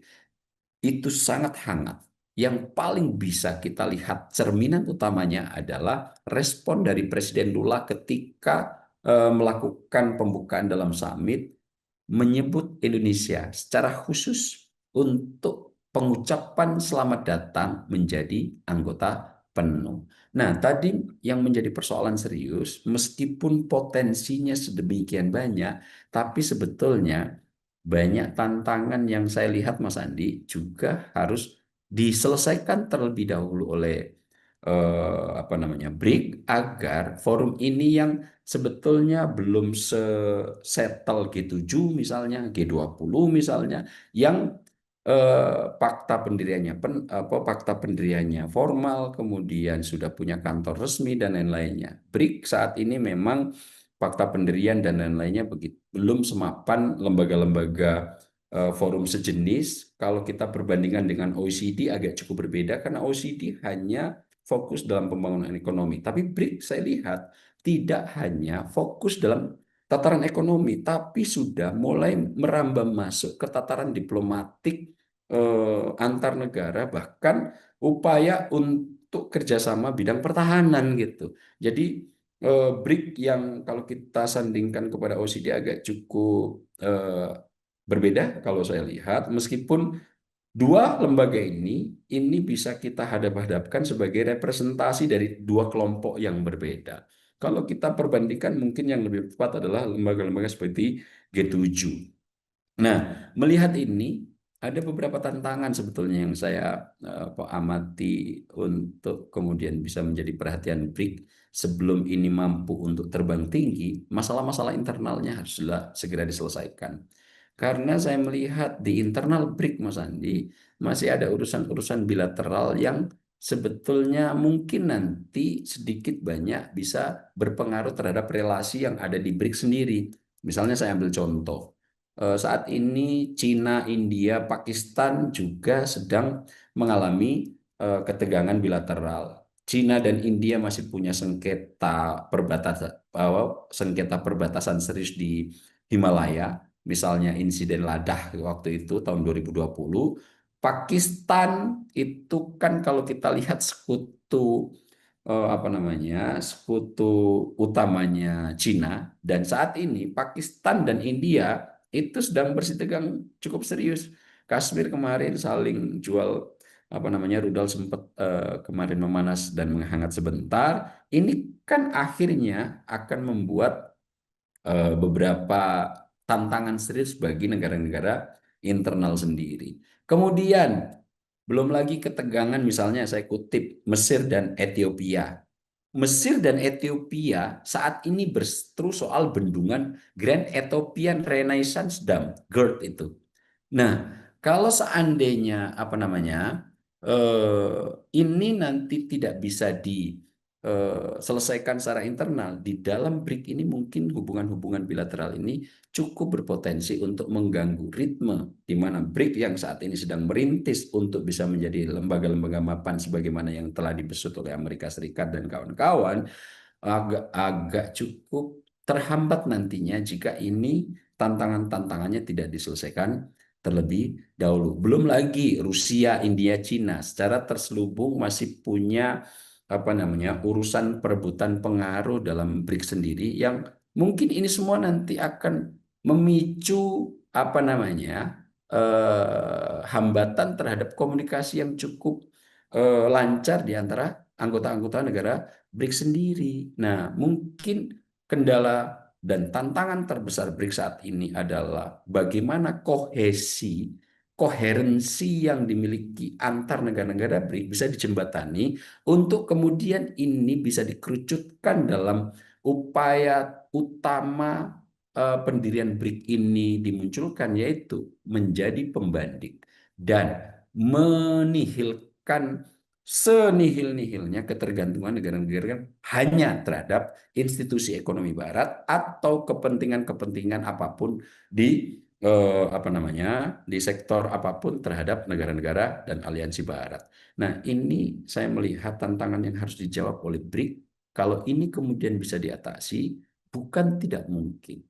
itu sangat hangat. Yang paling bisa kita lihat cerminan utamanya adalah respon dari Presiden Lula ketika melakukan pembukaan dalam summit, menyebut Indonesia secara khusus untuk pengucapan selamat datang menjadi anggota penuh. Nah, tadi yang menjadi persoalan serius, meskipun potensinya sedemikian banyak, tapi sebetulnya banyak tantangan yang saya lihat Mas Andi juga harus diselesaikan terlebih dahulu oleh apa namanya BRIC, agar forum ini yang sebetulnya belum settle G7 misalnya, G20 misalnya, yang fakta pendiriannya formal, kemudian sudah punya kantor resmi dan lain-lainnya. BRIC saat ini memang fakta pendirian dan lain-lainnya belum semapan lembaga-lembaga forum sejenis. Kalau kita perbandingkan dengan OECD agak cukup berbeda, karena OECD hanya fokus dalam pembangunan ekonomi. Tapi BRIC saya lihat tidak hanya fokus dalam tataran ekonomi, tapi sudah mulai merambah masuk ke tataran diplomatik antar negara, bahkan upaya untuk kerjasama bidang pertahanan gitu. Jadi BRIC yang kalau kita sandingkan kepada OECD agak cukup berbeda kalau saya lihat, meskipun dua lembaga ini bisa kita hadap-hadapkan sebagai representasi dari dua kelompok yang berbeda. Kalau kita perbandingkan, mungkin yang lebih tepat adalah lembaga-lembaga seperti G7. Nah, melihat ini, ada beberapa tantangan sebetulnya yang saya amati untuk kemudian bisa menjadi perhatian BRIC sebelum ini mampu untuk terbang tinggi. Masalah-masalah internalnya haruslah segera diselesaikan. Karena saya melihat di internal BRIC, Mas Andi, masih ada urusan-urusan bilateral yang sebetulnya mungkin nanti sedikit banyak bisa berpengaruh terhadap relasi yang ada di BRIC sendiri. Misalnya saya ambil contoh. Saat ini Cina, India, Pakistan juga sedang mengalami ketegangan bilateral. Cina dan India masih punya sengketa perbatasan serius di Himalaya. Misalnya insiden Ladah waktu itu tahun 2020. Pakistan itu kan kalau kita lihat sekutu sekutu utamanya Cina, dan saat ini Pakistan dan India itu sedang bersitegang cukup serius. Kashmir kemarin saling jual rudal, sempat kemarin memanas dan menghangat sebentar. Ini kan akhirnya akan membuat beberapa tantangan serius bagi negara-negara internal sendiri. Kemudian belum lagi ketegangan, misalnya saya kutip Mesir dan Ethiopia. Mesir dan Ethiopia saat ini berseteru soal bendungan Grand Ethiopian Renaissance Dam, GERD itu. Nah, kalau seandainya ini nanti tidak bisa diselesaikan secara internal di dalam BRIC ini, mungkin hubungan-hubungan bilateral ini cukup berpotensi untuk mengganggu ritme di mana BRIC yang saat ini sedang merintis untuk bisa menjadi lembaga-lembaga mapan sebagaimana yang telah dibesut oleh Amerika Serikat dan kawan-kawan, agak cukup terhambat nantinya jika ini tantangannya tidak diselesaikan terlebih dahulu. Belum lagi Rusia, India, Cina secara terselubung masih punya urusan perebutan pengaruh dalam BRIC sendiri, yang mungkin ini semua nanti akan memicu hambatan terhadap komunikasi yang cukup lancar di antara anggota-anggota negara BRIC sendiri. Nah, mungkin kendala dan tantangan terbesar BRIC saat ini adalah bagaimana koherensi yang dimiliki antar negara-negara BRIC bisa dijembatani untuk kemudian ini bisa dikerucutkan dalam upaya utama pendirian BRIC ini dimunculkan, yaitu menjadi pembanding. dan menihilkan senihil-nihilnya ketergantungan negara-negara hanya terhadap institusi ekonomi Barat atau kepentingan-kepentingan apapun di di sektor apapun terhadap negara-negara dan aliansi Barat. Nah, ini saya melihat tantangan yang harus dijawab oleh BRIC. Kalau ini kemudian bisa diatasi, bukan tidak mungkin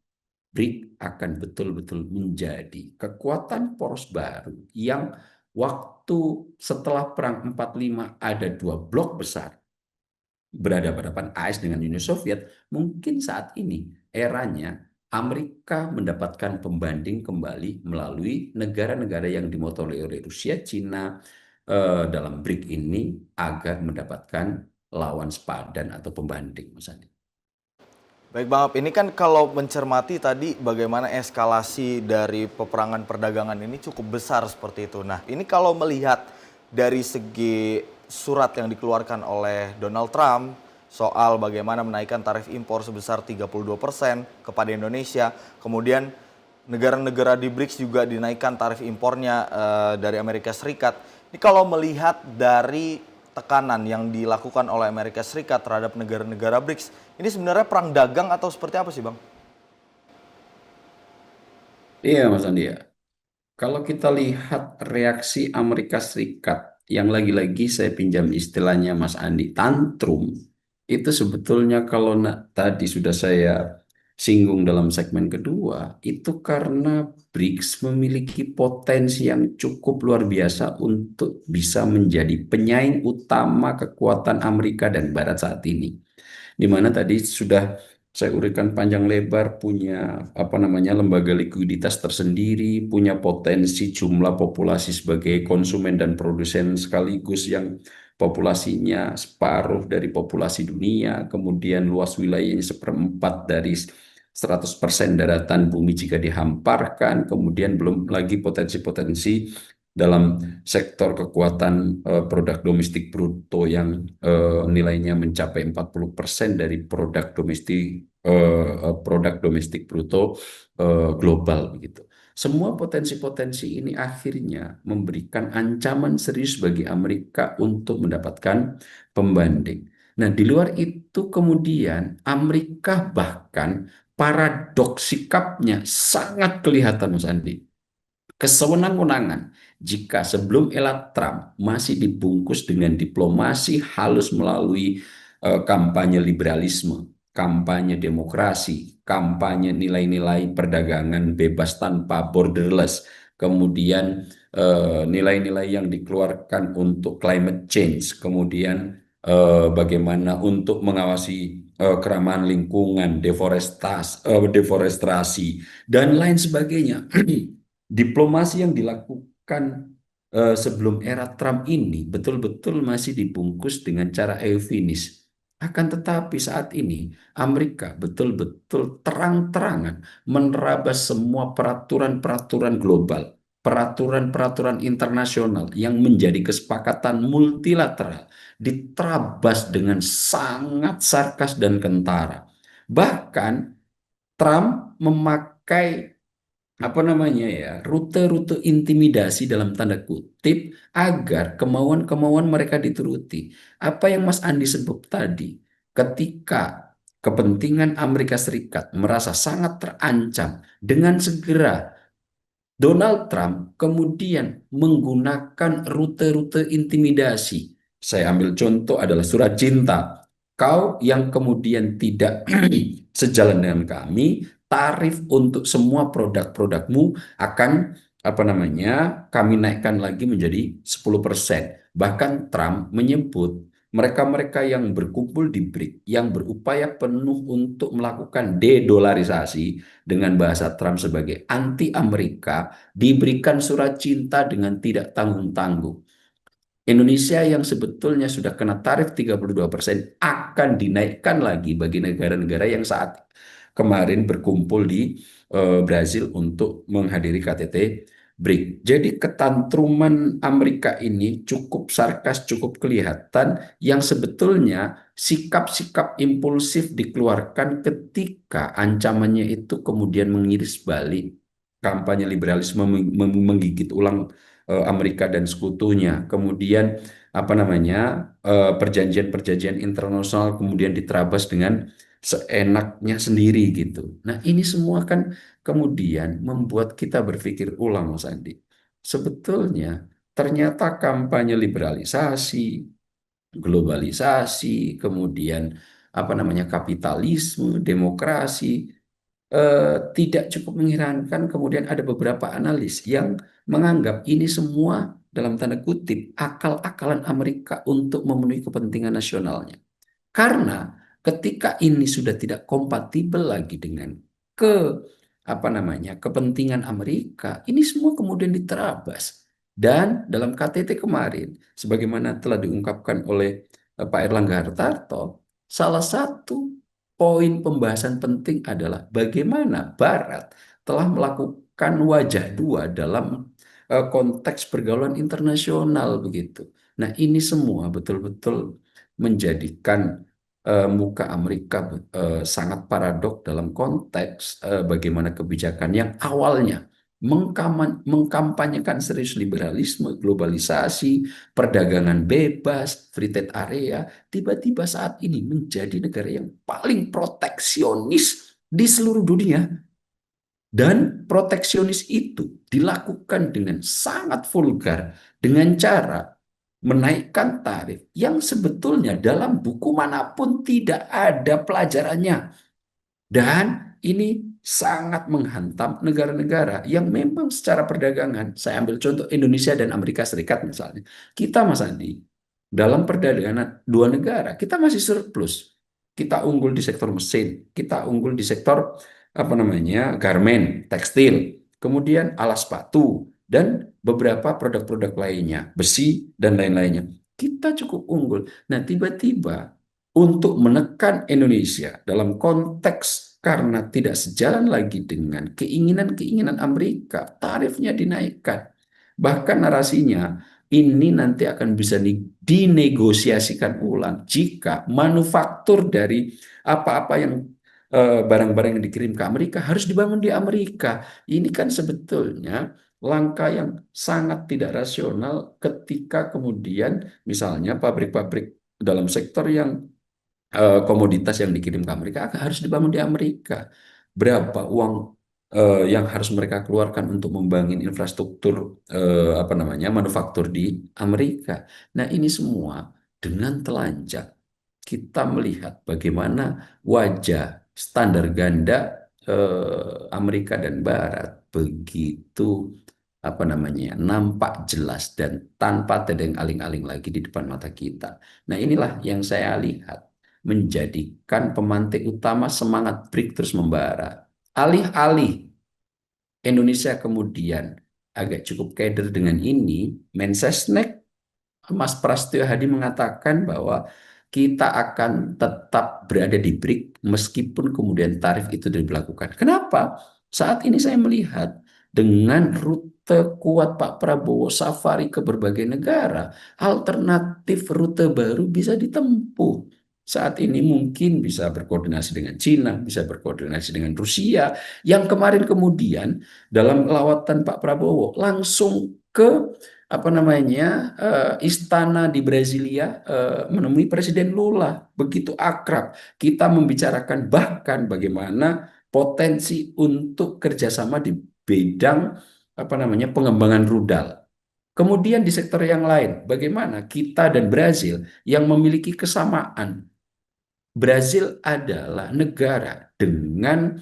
BRIC akan betul-betul menjadi kekuatan poros baru yang waktu setelah Perang 45 ada dua blok besar berhadapan-hadapan AS dengan Uni Soviet, mungkin saat ini eranya Amerika mendapatkan pembanding kembali melalui negara-negara yang dimotori oleh Rusia, Cina dalam BRIC ini agar mendapatkan lawan sepadan atau pembanding, Mas Andi. Baik Bang Ab, ini kan kalau mencermati tadi bagaimana eskalasi dari peperangan perdagangan ini cukup besar seperti itu. Nah, ini kalau melihat dari segi surat yang dikeluarkan oleh Donald Trump soal bagaimana menaikkan tarif impor sebesar 32% kepada Indonesia, kemudian negara-negara di BRICS juga dinaikkan tarif impornya dari Amerika Serikat. Ini kalau melihat dari tekanan yang dilakukan oleh Amerika Serikat terhadap negara-negara BRICS, ini sebenarnya perang dagang atau seperti apa sih Bang? Iya, Mas Andi ya. Kalau kita lihat reaksi Amerika Serikat, yang lagi-lagi saya pinjam istilahnya Mas Andi, tantrum, itu sebetulnya kalau tadi sudah saya singgung dalam segmen kedua, itu karena BRICS memiliki potensi yang cukup luar biasa untuk bisa menjadi penyaing utama kekuatan Amerika dan Barat saat ini. Di mana tadi sudah saya uraikan panjang lebar, punya lembaga likuiditas tersendiri, punya potensi jumlah populasi sebagai konsumen dan produsen sekaligus yang populasinya separuh dari populasi dunia, kemudian luas wilayahnya seperempat dari 100% daratan bumi jika dihamparkan, kemudian belum lagi potensi-potensi dalam sektor kekuatan produk domestik bruto yang nilainya mencapai 40% dari produk domestik bruto global begitu. Semua potensi-potensi ini akhirnya memberikan ancaman serius bagi Amerika untuk mendapatkan pembanding. Nah, di luar itu kemudian Amerika bahkan paradoks sikapnya sangat kelihatan, Mas Andi. Kesewenang-wenangan jika sebelum era Trump masih dibungkus dengan diplomasi halus melalui kampanye liberalisme, kampanye demokrasi, kampanye nilai-nilai perdagangan bebas tanpa borderless, kemudian nilai-nilai yang dikeluarkan untuk climate change, kemudian bagaimana untuk mengawasi keramahan lingkungan, deforestasi, dan lain sebagainya. Diplomasi yang dilakukan sebelum era Trump ini betul-betul masih dibungkus dengan cara eufemis. Akan tetapi saat ini Amerika betul-betul terang-terangan menerabas semua peraturan-peraturan global, peraturan-peraturan internasional yang menjadi kesepakatan multilateral, diterabas dengan sangat sarkas dan kentara. Bahkan Trump memakai rute-rute intimidasi dalam tanda kutip agar kemauan-kemauan mereka dituruti. Apa yang Mas Andi sebut tadi, ketika kepentingan Amerika Serikat merasa sangat terancam, dengan segera Donald Trump kemudian menggunakan rute-rute intimidasi. Saya ambil contoh adalah surat cinta. Kau yang kemudian tidak sejalan dengan kami, tarif untuk semua produk-produkmu akan kami naikkan lagi menjadi 10%. Bahkan Trump menyebut mereka-mereka yang berkumpul di BRIC yang berupaya penuh untuk melakukan dedolarisasi, dengan bahasa Trump sebagai anti-Amerika, diberikan surat cinta dengan tidak tanggung-tanggung. Indonesia yang sebetulnya sudah kena tarif 32% akan dinaikkan lagi bagi negara-negara yang saat kemarin berkumpul di Brazil untuk menghadiri KTT BRIC. Jadi ketantruman Amerika ini cukup sarkas, cukup kelihatan, yang sebetulnya sikap-sikap impulsif dikeluarkan ketika ancamannya itu kemudian mengiris balik kampanye liberalisme menggigit ulang Amerika dan sekutunya. Kemudian apa namanya perjanjian-perjanjian internasional kemudian diterabas dengan seenaknya sendiri gitu. Nah, ini semua kan kemudian membuat kita berpikir ulang, Mas Andi. Sebetulnya ternyata kampanye liberalisasi, globalisasi, kemudian apa namanya kapitalisme, demokrasi tidak cukup mengherankan. Kemudian ada beberapa analis yang menganggap ini semua dalam tanda kutip akal-akalan Amerika untuk memenuhi kepentingan nasionalnya. Karena ketika ini sudah tidak kompatibel lagi dengan ke apa namanya kepentingan Amerika, ini semua kemudian diterabas. Dan dalam KTT kemarin, sebagaimana telah diungkapkan oleh Pak Erlangga Hartarto, salah satu poin pembahasan penting adalah bagaimana Barat telah melakukan wajah dua dalam konteks pergaulan internasional begitu. Nah, ini semua betul-betul menjadikan muka Amerika sangat paradok dalam konteks bagaimana kebijakan yang awalnya mengkampanyekan serius liberalisme, globalisasi, perdagangan bebas, free trade area, tiba-tiba saat ini menjadi negara yang paling proteksionis di seluruh dunia. Dan proteksionis itu dilakukan dengan sangat vulgar, dengan cara menaikkan tarif yang sebetulnya dalam buku manapun tidak ada pelajarannya. Dan ini sangat menghantam negara-negara yang memang secara perdagangan, saya ambil contoh Indonesia dan Amerika Serikat misalnya. Kita, Mas Andi, dalam perdagangan dua negara, kita masih surplus. Kita unggul di sektor mesin, kita unggul di sektor apa namanya garmen, tekstil, kemudian alas sepatu, dan beberapa produk-produk lainnya, besi dan lain-lainnya. Kita cukup unggul. Nah, tiba-tiba untuk menekan Indonesia dalam konteks karena tidak sejalan lagi dengan keinginan-keinginan Amerika, tarifnya dinaikkan. Bahkan narasinya ini nanti akan bisa dinegosiasikan ulang jika manufaktur dari apa-apa yang barang-barang yang dikirim ke Amerika harus dibangun di Amerika. Ini kan sebetulnya langkah yang sangat tidak rasional ketika kemudian misalnya pabrik-pabrik dalam sektor yang komoditas yang dikirim ke Amerika harus dibangun di Amerika. Berapa uang yang harus mereka keluarkan untuk membangun infrastruktur apa namanya manufaktur di Amerika. Nah, ini semua dengan telanjang kita melihat bagaimana wajah standar ganda Amerika dan Barat begitu apa namanya nampak jelas dan tanpa tedeng aling-aling lagi di depan mata kita. Nah, inilah yang saya lihat menjadikan pemantik utama semangat BRIC terus membara. Alih-alih Indonesia kemudian agak cukup keder dengan ini, Mensesnek Mas Prasetyo Hadi mengatakan bahwa kita akan tetap berada di BRIC meskipun kemudian tarif itu diberlakukan. Kenapa? Saat ini saya melihat dengan rute kuat Pak Prabowo safari ke berbagai negara, alternatif rute baru bisa ditempuh. Saat ini mungkin bisa berkoordinasi dengan Cina, bisa berkoordinasi dengan Rusia, yang kemarin kemudian dalam lawatan Pak Prabowo langsung ke apa namanya istana di Brasilia menemui Presiden Lula, begitu akrab. Kita membicarakan bahkan bagaimana potensi untuk kerjasama di bidang apa namanya pengembangan rudal. Kemudian di sektor yang lain, bagaimana kita dan Brazil yang memiliki kesamaan. Brazil adalah negara dengan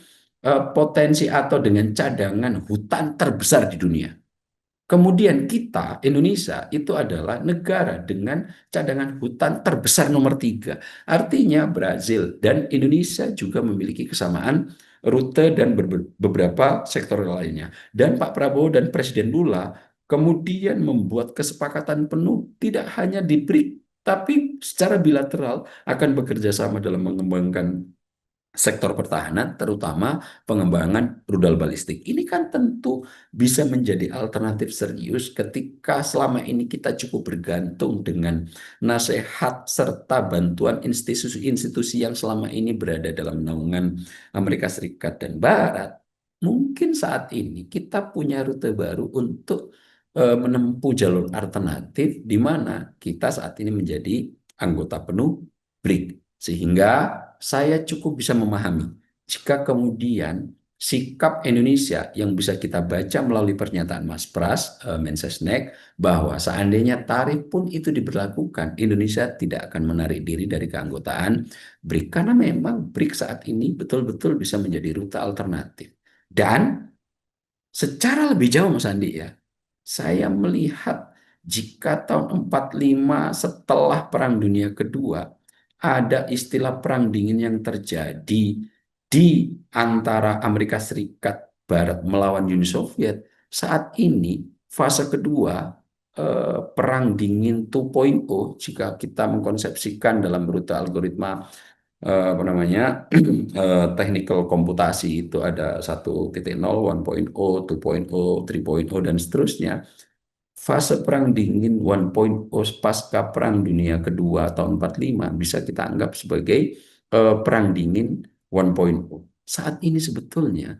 potensi atau dengan cadangan hutan terbesar di dunia. Kemudian kita, Indonesia, itu adalah negara dengan cadangan hutan terbesar nomor 3. Artinya Brazil dan Indonesia juga memiliki kesamaan rute dan beberapa sektor lainnya. Dan Pak Prabowo dan Presiden Lula kemudian membuat kesepakatan penuh tidak hanya di BRIC, tapi secara bilateral akan bekerja sama dalam mengembangkan sektor pertahanan, terutama pengembangan rudal balistik. Ini kan tentu bisa menjadi alternatif serius ketika selama ini kita cukup bergantung dengan nasihat serta bantuan institusi-institusi yang selama ini berada dalam naungan Amerika Serikat dan Barat. Mungkin saat ini kita punya rute baru untuk menempuh jalur alternatif di mana kita saat ini menjadi anggota penuh BRIC. Sehingga saya cukup bisa memahami jika kemudian sikap Indonesia yang bisa kita baca melalui pernyataan Mas Pras, Mensesnek, bahwa seandainya tarif pun itu diberlakukan, Indonesia tidak akan menarik diri dari keanggotaan BRIC. Karena memang BRIC saat ini betul-betul bisa menjadi rute alternatif. Dan secara lebih jauh Mas Andi ya, saya melihat jika tahun 45 setelah Perang Dunia Kedua ada istilah perang dingin yang terjadi di antara Amerika Serikat Barat melawan Uni Soviet, saat ini fase kedua perang dingin 2.0 jika kita mengkonsepsikan dalam rute algoritma apa namanya technical komputasi itu ada 1.0, 1.0, 2.0, 3.0 dan seterusnya. Fase perang dingin 1.0 pasca perang dunia kedua tahun 45 bisa kita anggap sebagai perang dingin 1.0. Saat ini sebetulnya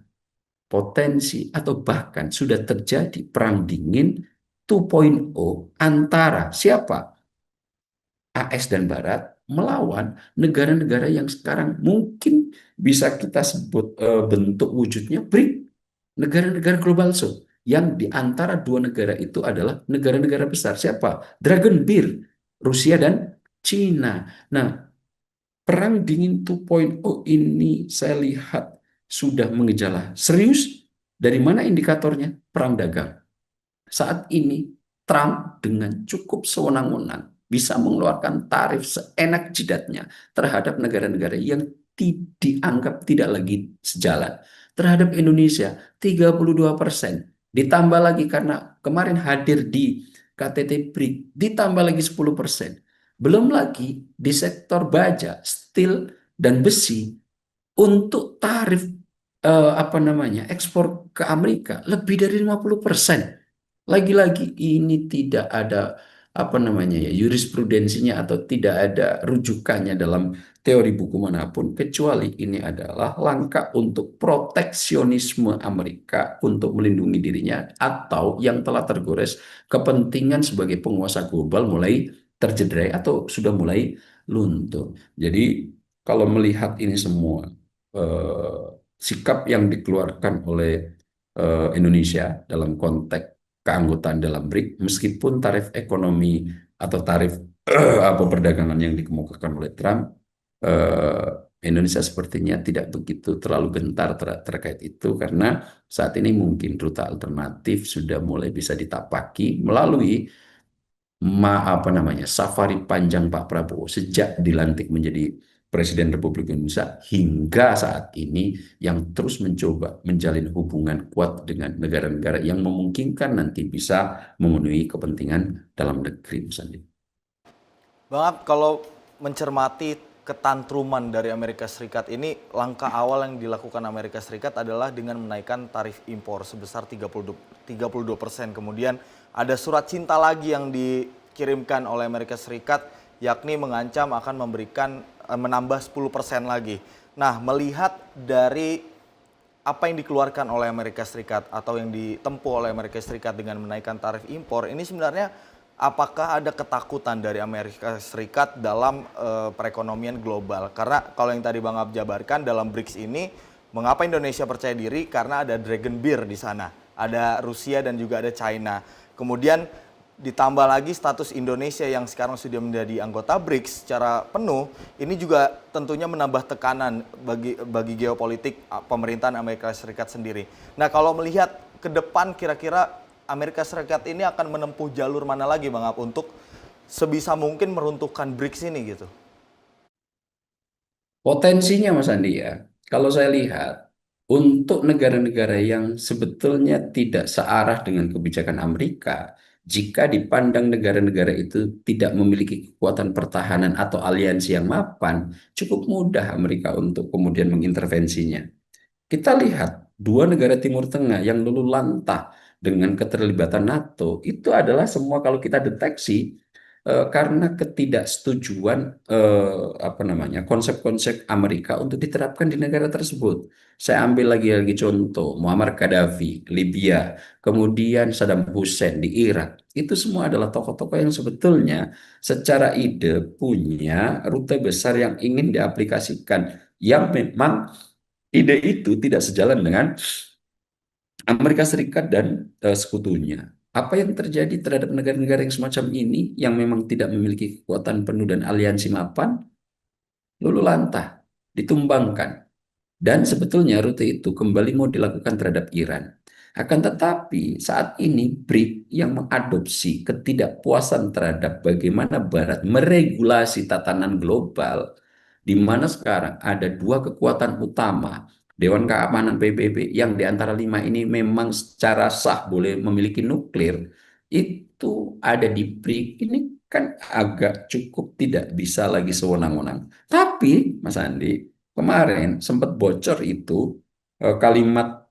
potensi atau bahkan sudah terjadi perang dingin 2.0 antara siapa? AS dan Barat melawan negara-negara yang sekarang mungkin bisa kita sebut bentuk wujudnya BRIC, negara-negara global South, yang di antara dua negara itu adalah negara-negara besar. Siapa? Dragon Beer, Rusia dan Cina. Nah, perang dingin 2.0 ini saya lihat sudah mengejala serius. Dari mana indikatornya? Perang dagang. Saat ini Trump dengan cukup sewenang-wenang bisa mengeluarkan tarif seenak jidatnya terhadap negara-negara yang dianggap tidak lagi sejalan. Terhadap Indonesia 32%. Ditambah lagi karena kemarin hadir di KTT BRIC, ditambah lagi 10%. Belum lagi di sektor baja, steel, dan besi untuk tarif apa namanya ekspor ke Amerika lebih dari 50%. Lagi-lagi ini tidak ada apa namanya ya jurisprudensinya atau tidak ada rujukannya dalam teori buku manapun kecuali ini adalah langkah untuk proteksionisme Amerika untuk melindungi dirinya atau yang telah tergores kepentingan sebagai penguasa global mulai tercederai atau sudah mulai luntur. Jadi kalau melihat ini semua sikap yang dikeluarkan oleh Indonesia dalam konteks keanggotaan dalam BRIC, meskipun tarif ekonomi atau tarif apa perdagangan yang dikemukakan oleh Trump, Indonesia sepertinya tidak begitu terlalu gentar terkait itu karena saat ini mungkin rute alternatif sudah mulai bisa ditapaki melalui apa namanya safari panjang Pak Prabowo sejak dilantik menjadi Presiden Republik Indonesia hingga saat ini yang terus mencoba menjalin hubungan kuat dengan negara-negara yang memungkinkan nanti bisa memenuhi kepentingan dalam negeri misalnya. Bang Ab, kalau mencermati ketantruman dari Amerika Serikat ini, langkah awal yang dilakukan Amerika Serikat adalah dengan menaikkan tarif impor sebesar 32%. Kemudian ada surat cinta lagi yang dikirimkan oleh Amerika Serikat, yakni mengancam akan menambah 10% lagi. Nah, melihat dari apa yang dikeluarkan oleh Amerika Serikat atau yang ditempuh oleh Amerika Serikat dengan menaikkan tarif impor, ini sebenarnya apakah ada ketakutan dari Amerika Serikat dalam perekonomian global? Karena kalau yang tadi Bang Ab jabarkan dalam BRICS ini, mengapa Indonesia percaya diri? Karena ada Dragon Beer di sana, ada Rusia dan juga ada China. Kemudian ditambah lagi status Indonesia yang sekarang sudah menjadi anggota BRICS secara penuh, ini juga tentunya menambah tekanan bagi geopolitik pemerintahan Amerika Serikat sendiri. Nah, kalau melihat ke depan kira-kira Amerika Serikat ini akan menempuh jalur mana lagi Bang Ab untuk sebisa mungkin meruntuhkan BRICS ini gitu? Potensinya Mas Andi ya, kalau saya lihat untuk negara-negara yang sebetulnya tidak searah dengan kebijakan Amerika, jika dipandang negara-negara itu tidak memiliki kekuatan pertahanan atau aliansi yang mapan, cukup mudah Amerika untuk kemudian mengintervensinya. Kita lihat dua negara Timur Tengah yang luluh lantah dengan keterlibatan NATO, itu adalah semua kalau kita deteksi karena ketidaksetujuan apa namanya konsep-konsep Amerika untuk diterapkan di negara tersebut. Saya ambil lagi contoh Muammar Gaddafi, Libya, kemudian Saddam Hussein di Irak. Itu semua adalah tokoh-tokoh yang sebetulnya secara ide punya rute besar yang ingin diaplikasikan, yang memang ide itu tidak sejalan dengan Amerika Serikat dan sekutunya. Apa yang terjadi terhadap negara-negara yang semacam ini yang memang tidak memiliki kekuatan penuh dan aliansi mapan, luluh lantah, ditumbangkan. Dan sebetulnya rute itu kembali mau dilakukan terhadap Iran. Akan tetapi saat ini BRIC yang mengadopsi ketidakpuasan terhadap bagaimana Barat meregulasi tatanan global, di mana sekarang ada dua kekuatan utama, Dewan Keamanan PBB, yang di antara lima ini memang secara sah boleh memiliki nuklir, itu ada di BRIC. Ini kan agak cukup tidak bisa lagi sewenang-wenang. Tapi Mas Andi, kemarin sempat bocor itu kalimat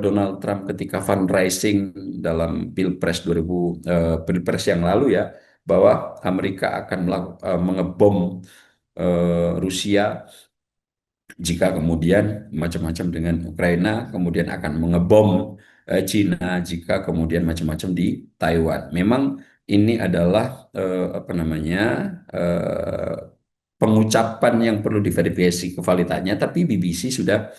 Donald Trump ketika fundraising dalam Pilpres 2000 Pilpres yang lalu ya, bahwa Amerika akan mengebom Rusia jika kemudian macam-macam dengan Ukraina, kemudian akan mengebom Cina jika kemudian macam-macam di Taiwan. Memang ini adalah apa namanya pengucapan yang perlu diverifikasi kevalitannya, tapi BBC sudah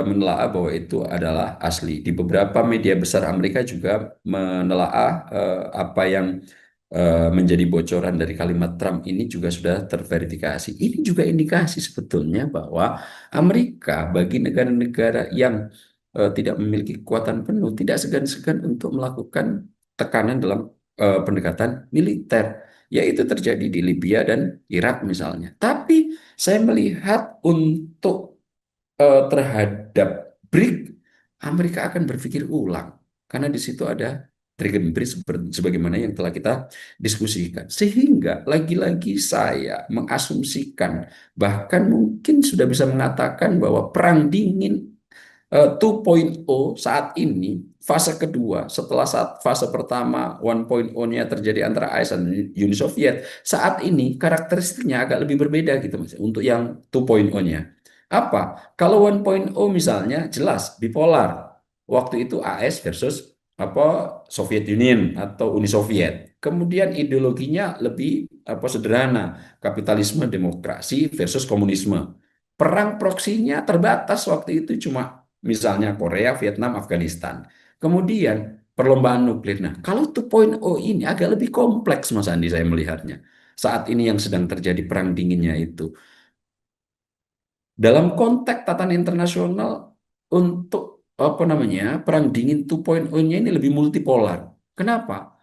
menelaah bahwa itu adalah asli. Di beberapa media besar Amerika juga menelaah apa yang menjadi bocoran dari kalimat Trump ini juga sudah terverifikasi. Ini juga indikasi sebetulnya bahwa Amerika bagi negara-negara yang tidak memiliki kekuatan penuh tidak segan-segan untuk melakukan tekanan dalam pendekatan militer, yaitu terjadi di Libya dan Irak misalnya. Tapi saya melihat untuk terhadap BRIC, Amerika akan berpikir ulang karena di situ ada Dragon Bridge sebagaimana yang telah kita diskusikan. Sehingga lagi-lagi saya mengasumsikan, bahkan mungkin sudah bisa mengatakan bahwa perang dingin 2.0 saat ini, fase kedua setelah fase pertama 1.0-nya terjadi antara AS dan Uni Soviet, saat ini karakteristiknya agak lebih berbeda gitu Mas untuk yang 2.0-nya. Apa? Kalau 1.0 misalnya jelas bipolar. Waktu itu AS versus Soviet Union atau Uni Soviet. Kemudian ideologinya lebih sederhana, kapitalisme demokrasi versus komunisme. Perang proksinya terbatas waktu itu cuma misalnya Korea, Vietnam, Afghanistan. Kemudian perlombaan nuklir. Nah, kalau 2.0 ini agak lebih kompleks Mas Andi saya melihatnya. Saat ini yang sedang terjadi perang dinginnya itu. Dalam konteks tatanan internasional untuk perang dingin 2.0-nya ini lebih multipolar. Kenapa?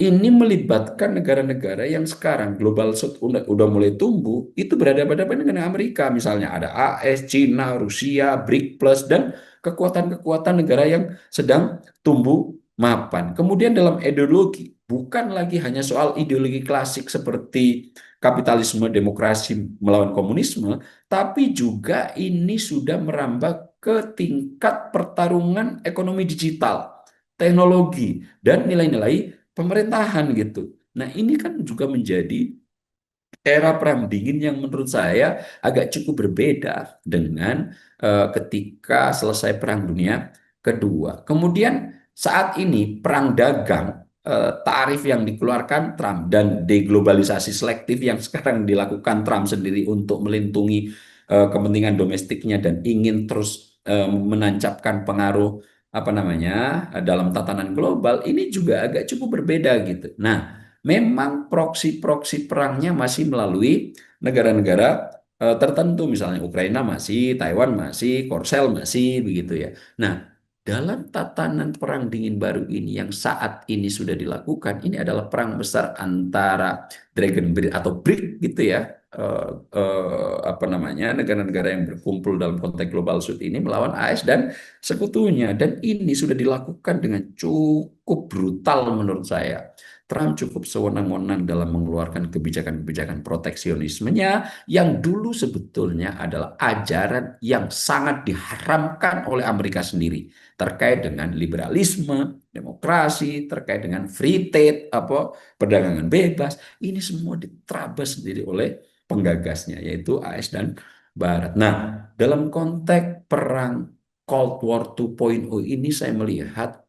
Ini melibatkan negara-negara yang sekarang global South udah mulai tumbuh, itu berhadapan-hadapan dengan Amerika. Misalnya ada AS, Cina, Rusia, BRIC Plus, dan kekuatan-kekuatan negara yang sedang tumbuh mapan. Kemudian dalam ideologi, bukan lagi hanya soal ideologi klasik seperti kapitalisme, demokrasi melawan komunisme, tapi juga ini sudah merambah ke tingkat pertarungan ekonomi digital, teknologi, dan nilai-nilai pemerintahan gitu. Nah, ini kan juga menjadi era perang dingin yang menurut saya agak cukup berbeda dengan ketika selesai Perang Dunia Kedua. Kemudian saat ini perang dagang, tarif yang dikeluarkan Trump dan deglobalisasi selektif yang sekarang dilakukan Trump sendiri untuk melindungi kepentingan domestiknya dan ingin terus menancapkan pengaruh dalam tatanan global, ini juga agak cukup berbeda gitu. Nah, memang proksi-proksi perangnya masih melalui negara-negara tertentu, misalnya Ukraina masih, Taiwan masih, Korsel masih begitu ya. Nah, dalam tatanan perang dingin baru ini yang saat ini sudah dilakukan, ini adalah perang besar antara Dragon Bridge atau BRIC gitu ya, negara-negara yang berkumpul dalam konteks global South ini melawan AS dan sekutunya, dan ini sudah dilakukan dengan cukup brutal menurut saya. Trump cukup sewenang-wenang dalam mengeluarkan kebijakan-kebijakan proteksionismenya yang dulu sebetulnya adalah ajaran yang sangat diharamkan oleh Amerika sendiri terkait dengan liberalisme, demokrasi, terkait dengan free trade, perdagangan bebas. Ini semua diterabas sendiri oleh penggagasnya yaitu AS dan Barat. Nah, dalam konteks perang Cold War 2.0 ini saya melihat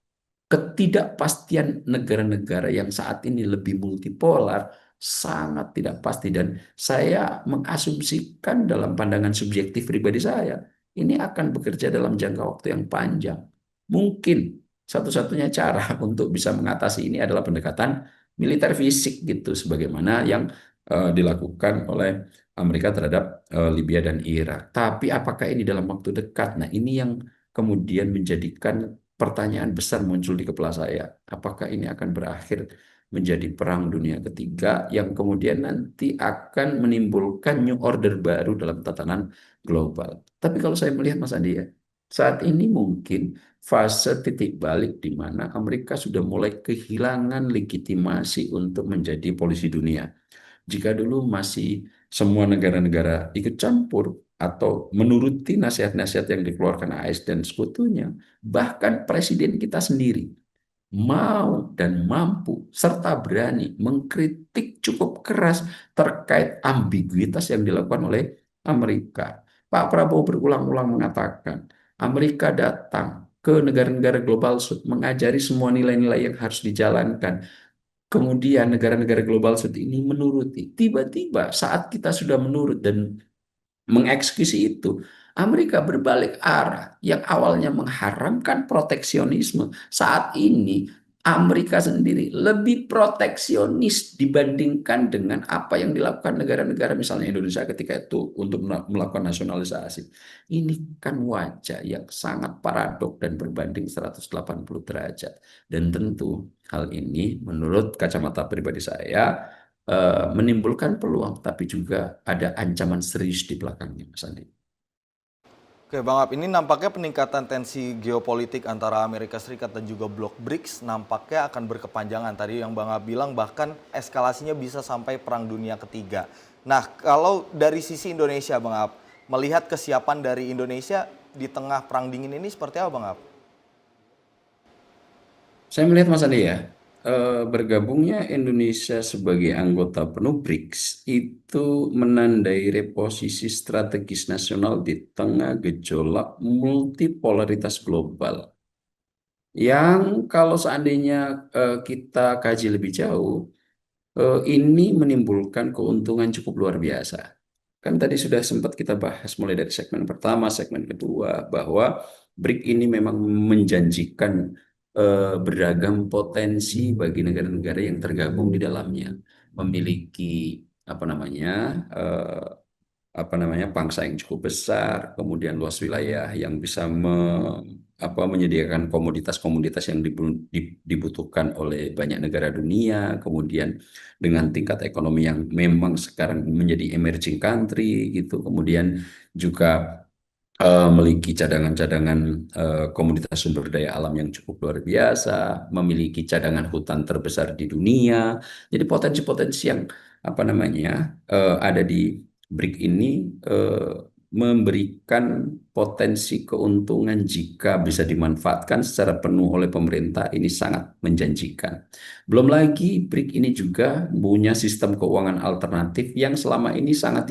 ketidakpastian negara-negara yang saat ini lebih multipolar sangat tidak pasti, dan saya mengasumsikan dalam pandangan subjektif pribadi saya ini akan bekerja dalam jangka waktu yang panjang. Mungkin satu-satunya cara untuk bisa mengatasi ini adalah pendekatan militer fisik gitu sebagaimana yang dilakukan oleh Amerika terhadap Libya dan Irak. Tapi apakah ini dalam waktu dekat? Nah, ini yang kemudian menjadikan pertanyaan besar muncul di kepala saya. Apakah ini akan berakhir menjadi perang dunia ketiga yang kemudian nanti akan menimbulkan new order baru dalam tatanan global? Tapi kalau saya melihat Mas Andi ya, saat ini mungkin fase titik balik di mana Amerika sudah mulai kehilangan legitimasi untuk menjadi polisi dunia. Jika dulu masih semua negara-negara ikut campur atau menuruti nasihat-nasihat yang dikeluarkan AS dan sekutunya, bahkan presiden kita sendiri mau dan mampu serta berani mengkritik cukup keras terkait ambiguitas yang dilakukan oleh Amerika. Pak Prabowo berulang-ulang mengatakan, Amerika datang ke negara-negara global South mengajari semua nilai-nilai yang harus dijalankan. Kemudian negara-negara global South ini menuruti. Tiba-tiba saat kita sudah menurut dan mengeksekusi itu, Amerika berbalik arah yang awalnya mengharamkan proteksionisme. Saat ini Amerika sendiri lebih proteksionis dibandingkan dengan apa yang dilakukan negara-negara misalnya Indonesia ketika itu untuk melakukan nasionalisasi. Ini kan wajah yang sangat paradok dan berbanding 180 derajat. Dan tentu hal ini menurut kacamata pribadi saya menimbulkan peluang, tapi juga ada ancaman serius di belakangnya, Mas Andi. Oke, Bang Ab, ini nampaknya peningkatan tensi geopolitik antara Amerika Serikat dan juga blok BRICS nampaknya akan berkepanjangan. Tadi yang Bang Ab bilang bahkan eskalasinya bisa sampai perang dunia ketiga. Nah, kalau dari sisi Indonesia, Bang Ab, melihat kesiapan dari Indonesia di tengah perang dingin ini seperti apa, Bang Ab? Saya melihat Mas Andi ya, bergabungnya Indonesia sebagai anggota penuh BRICS itu menandai reposisi strategis nasional di tengah gejolak multipolaritas global. Yang kalau seandainya kita kaji lebih jauh, ini menimbulkan keuntungan cukup luar biasa. Kan tadi sudah sempat kita bahas mulai dari segmen pertama, segmen kedua, bahwa BRIC ini memang menjanjikan beragam potensi bagi negara-negara yang tergabung di dalamnya, memiliki bangsa yang cukup besar, kemudian luas wilayah yang bisa menyediakan komoditas-komoditas yang dibutuhkan oleh banyak negara dunia, kemudian dengan tingkat ekonomi yang memang sekarang menjadi emerging country gitu, kemudian juga memiliki cadangan-cadangan komoditas sumber daya alam yang cukup luar biasa, memiliki cadangan hutan terbesar di dunia. Jadi potensi-potensi yang ada di BRIC ini memberikan potensi keuntungan jika bisa dimanfaatkan secara penuh oleh pemerintah, ini sangat menjanjikan. Belum lagi BRIC ini juga punya sistem keuangan alternatif yang selama ini sangat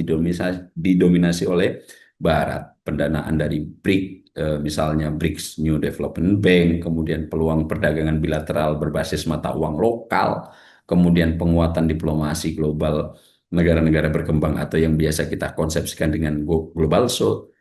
didominasi oleh Barat. Pendanaan dari BRIC, misalnya BRICS New Development Bank, kemudian peluang perdagangan bilateral berbasis mata uang lokal, kemudian penguatan diplomasi global negara-negara berkembang atau yang biasa kita konsepsikan dengan Global South.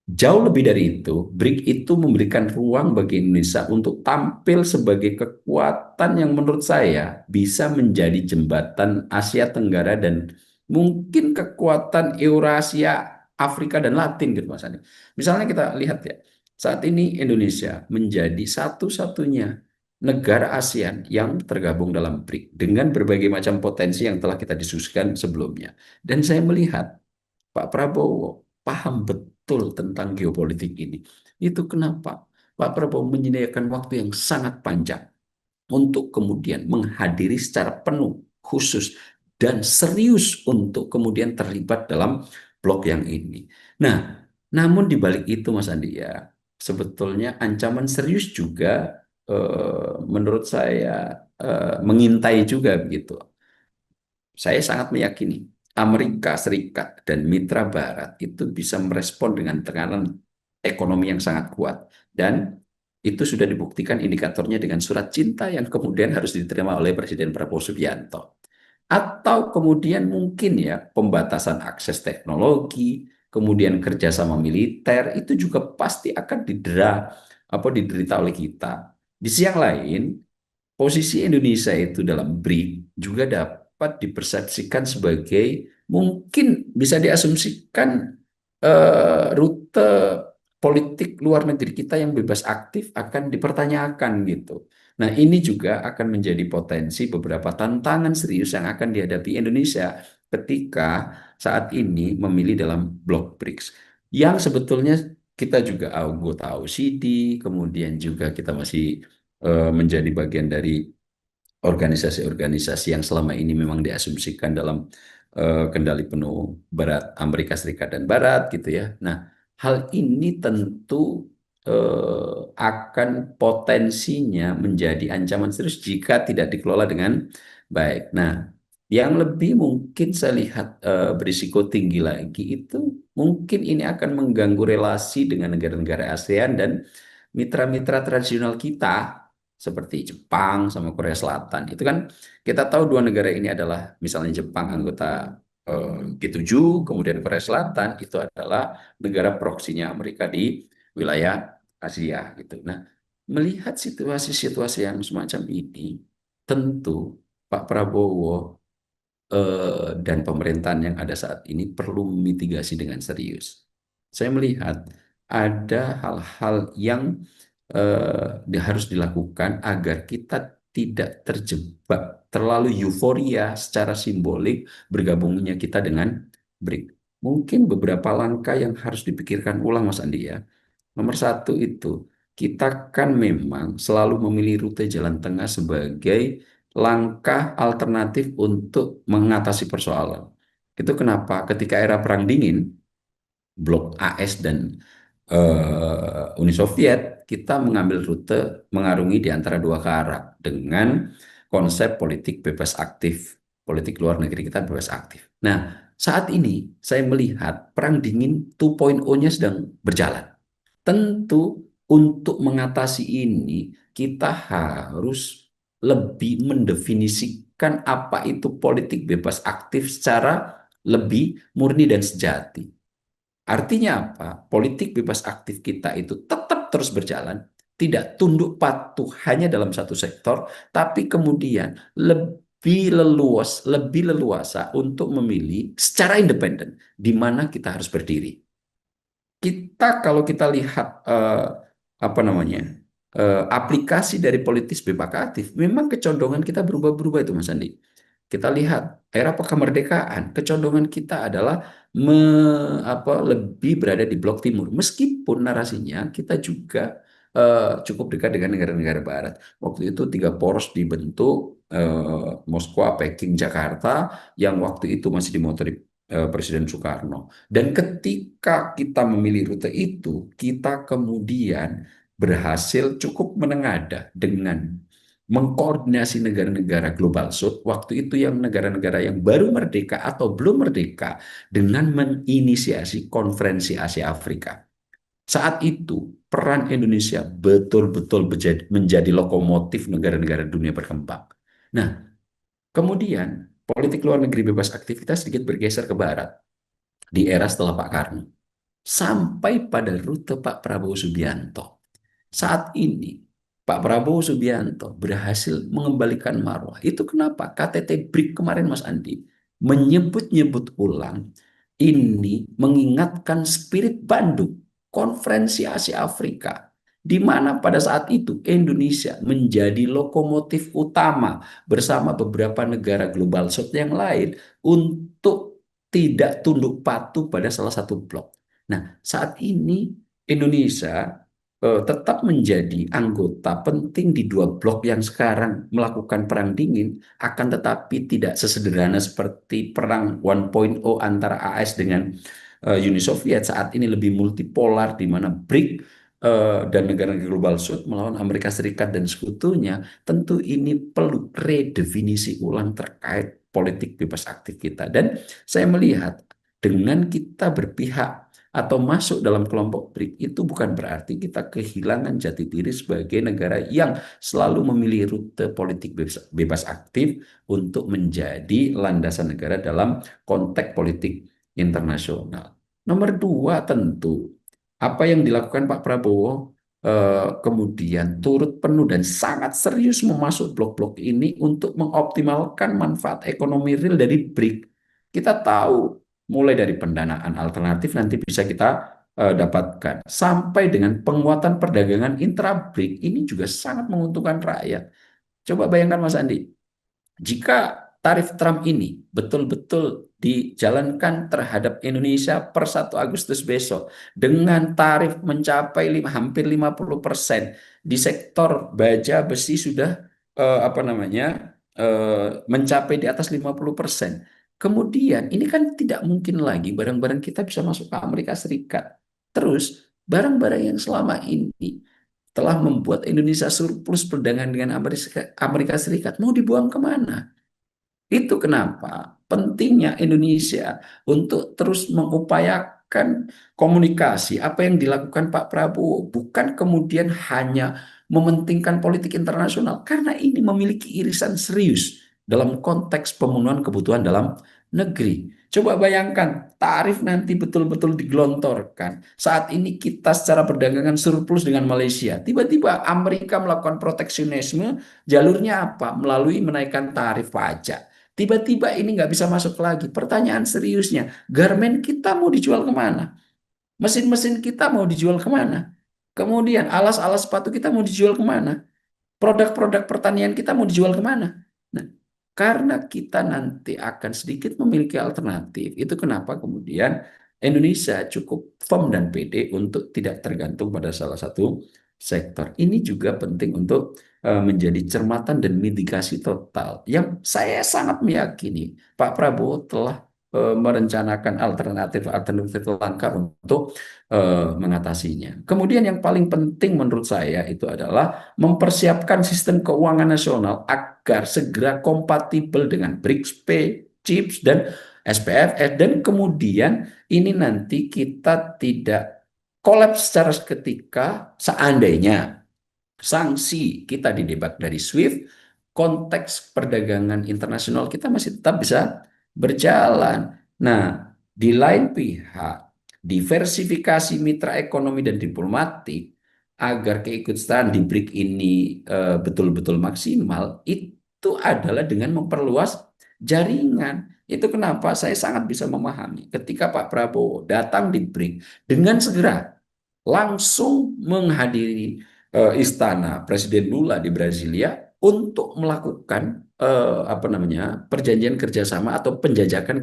Jauh lebih dari itu, BRIC itu memberikan ruang bagi Indonesia untuk tampil sebagai kekuatan yang menurut saya bisa menjadi jembatan Asia Tenggara dan mungkin kekuatan Eurasia, Afrika, dan Latin gitu Mas Andi. Misalnya kita lihat ya, saat ini Indonesia menjadi satu-satunya negara ASEAN yang tergabung dalam BRIC dengan berbagai macam potensi yang telah kita diskusikan sebelumnya. Dan saya melihat Pak Prabowo paham betul tentang geopolitik ini. Itu kenapa Pak Prabowo menyediakan waktu yang sangat panjang untuk kemudian menghadiri secara penuh, khusus, dan serius untuk kemudian terlibat dalam blok yang ini. Nah, namun di balik itu Mas Andi ya, sebetulnya ancaman serius juga menurut saya mengintai juga begitu. Saya sangat meyakini Amerika Serikat dan mitra Barat itu bisa merespon dengan tekanan ekonomi yang sangat kuat. Dan itu sudah dibuktikan indikatornya dengan surat cinta yang kemudian harus diterima oleh Presiden Prabowo Subianto. Atau kemudian mungkin ya pembatasan akses teknologi, kemudian kerjasama militer, itu juga pasti akan diderita oleh kita. Di sisi yang lain, posisi Indonesia itu dalam BRIC juga dapat dipersepsikan sebagai mungkin bisa diasumsikan rute politik luar negeri kita yang bebas aktif akan dipertanyakan gitu. Nah, ini juga akan menjadi potensi beberapa tantangan serius yang akan dihadapi Indonesia ketika saat ini memilih dalam blok BRICS. Yang sebetulnya kita juga anggota OECD, kemudian juga kita masih menjadi bagian dari organisasi-organisasi yang selama ini memang diasumsikan dalam kendali penuh Barat, Amerika Serikat dan Barat gitu ya. Nah, hal ini tentu akan potensinya menjadi ancaman serius jika tidak dikelola dengan baik. Nah, yang lebih mungkin saya lihat berisiko tinggi lagi itu mungkin ini akan mengganggu relasi dengan negara-negara ASEAN dan mitra-mitra tradisional kita seperti Jepang sama Korea Selatan. Itu kan kita tahu dua negara ini adalah misalnya Jepang anggota G7, kemudian Korea Selatan itu adalah negara proksinya Amerika di wilayah Asia gitu. Nah, melihat situasi-situasi yang semacam ini, tentu Pak Prabowo dan pemerintahan yang ada saat ini perlu mitigasi dengan serius. Saya melihat ada hal-hal yang harus dilakukan agar kita tidak terjebak terlalu euforia secara simbolik bergabungnya kita dengan BRIC. Mungkin beberapa langkah yang harus dipikirkan ulang, Mas Andi ya. Nomor satu itu, kita kan memang selalu memilih rute jalan tengah sebagai langkah alternatif untuk mengatasi persoalan. Itu kenapa ketika era Perang Dingin, blok AS dan Uni Soviet, kita mengambil rute mengarungi di antara dua karang dengan konsep politik bebas aktif, politik luar negeri kita bebas aktif. Nah, saat ini saya melihat Perang Dingin 2.0-nya sedang berjalan. Tentu untuk mengatasi ini kita harus lebih mendefinisikan apa itu politik bebas aktif secara lebih murni dan sejati. Artinya apa? Politik bebas aktif kita itu tetap terus berjalan, tidak tunduk patuh hanya dalam satu sektor, tapi kemudian lebih leluasa untuk memilih secara independen di mana kita harus berdiri. Kita kalau kita lihat apa namanya aplikasi dari politik bebas aktif, memang kecondongan kita berubah-berubah itu Mas Andi. Kita lihat era kemerdekaan, kecondongan kita adalah lebih berada di blok timur. Meskipun narasinya kita juga cukup dekat dengan negara-negara barat. Waktu itu tiga poros dibentuk, Moskwa, Peking, Jakarta, yang waktu itu masih dimotori Presiden Soekarno. Dan ketika kita memilih rute itu, kita kemudian berhasil cukup menengadah dengan mengkoordinasi negara-negara global South, waktu itu yang negara-negara yang baru merdeka atau belum merdeka, dengan menginisiasi konferensi Asia Afrika. Saat itu peran Indonesia betul-betul menjadi lokomotif negara-negara dunia berkembang. Nah, kemudian politik luar negeri bebas aktivitas sedikit bergeser ke barat di era setelah Pak Karno. Sampai pada rute Pak Prabowo Subianto. Saat ini Pak Prabowo Subianto berhasil mengembalikan marwah. Itu kenapa KTT BRIC kemarin Mas Andi menyebut-nyebut ulang ini mengingatkan spirit Bandung, Konferensi Asia Afrika, di mana pada saat itu Indonesia menjadi lokomotif utama bersama beberapa negara global South yang lain untuk tidak tunduk patuh pada salah satu blok. Nah, saat ini Indonesia tetap menjadi anggota penting di dua blok yang sekarang melakukan perang dingin, akan tetapi tidak sesederhana seperti perang 1.0 antara AS dengan Uni Soviet. Saat ini lebih multipolar, di mana BRIC dan negara-negara global South melawan Amerika Serikat dan sekutunya. Tentu ini perlu redefinisi ulang terkait politik bebas aktif kita. Dan saya melihat dengan kita berpihak atau masuk dalam kelompok BRIC itu bukan berarti kita kehilangan jati diri sebagai negara yang selalu memilih rute politik bebas aktif untuk menjadi landasan negara dalam konteks politik internasional. Nomor dua, tentu apa yang dilakukan Pak Prabowo kemudian turut penuh dan sangat serius memasuk blok-blok ini untuk mengoptimalkan manfaat ekonomi real dari BRIC. Kita tahu mulai dari pendanaan alternatif nanti bisa kita dapatkan, sampai dengan penguatan perdagangan intra-BRIC ini juga sangat menguntungkan rakyat. Coba bayangkan Mas Andi, jika tarif Trump ini betul-betul dijalankan terhadap Indonesia per 1 Agustus besok dengan tarif mencapai hampir 50% di sektor baja besi sudah mencapai di atas 50%. Kemudian ini kan tidak mungkin lagi barang-barang kita bisa masuk ke Amerika Serikat. Terus barang-barang yang selama ini telah membuat Indonesia surplus perdagangan dengan Amerika Serikat mau dibuang kemana? Itu kenapa pentingnya Indonesia untuk terus mengupayakan komunikasi apa yang dilakukan Pak Prabowo, bukan kemudian hanya mementingkan politik internasional, karena ini memiliki irisan serius dalam konteks pemenuhan kebutuhan dalam negeri. Coba bayangkan, tarif nanti betul-betul digelontorkan. Saat ini kita secara perdagangan surplus dengan Malaysia. Tiba-tiba Amerika melakukan proteksionisme, jalurnya apa? Melalui menaikkan tarif pajak. Tiba-tiba ini nggak bisa masuk lagi. Pertanyaan seriusnya, garmen kita mau dijual kemana? Mesin-mesin kita mau dijual kemana? Kemudian alas-alas sepatu kita mau dijual kemana? Produk-produk pertanian kita mau dijual kemana? Nah, karena kita nanti akan sedikit memiliki alternatif, itu kenapa kemudian Indonesia cukup firm dan pede untuk tidak tergantung pada salah satu sektor. Ini juga penting untuk menjadi cermatan dan mitigasi total. Yang saya sangat meyakini Pak Prabowo telah merencanakan alternatif langkah untuk mengatasinya. Kemudian yang paling penting menurut saya itu adalah mempersiapkan sistem keuangan nasional agar segera kompatibel dengan BRICS, CHIPS, dan SPFS, dan kemudian ini nanti kita tidak kolaps secara seketika seandainya sanksi kita didebak dari SWIFT, konteks perdagangan internasional kita masih tetap bisa berjalan. Nah, di lain pihak, diversifikasi mitra ekonomi dan diplomatik agar keikutsertaan di BRIC ini betul-betul maksimal, itu adalah dengan memperluas jaringan. Itu kenapa saya sangat bisa memahami ketika Pak Prabowo datang di BRIC dengan segera langsung menghadiri istana Presiden Lula di Brasilia untuk melakukan perjanjian kerjasama atau penjajakan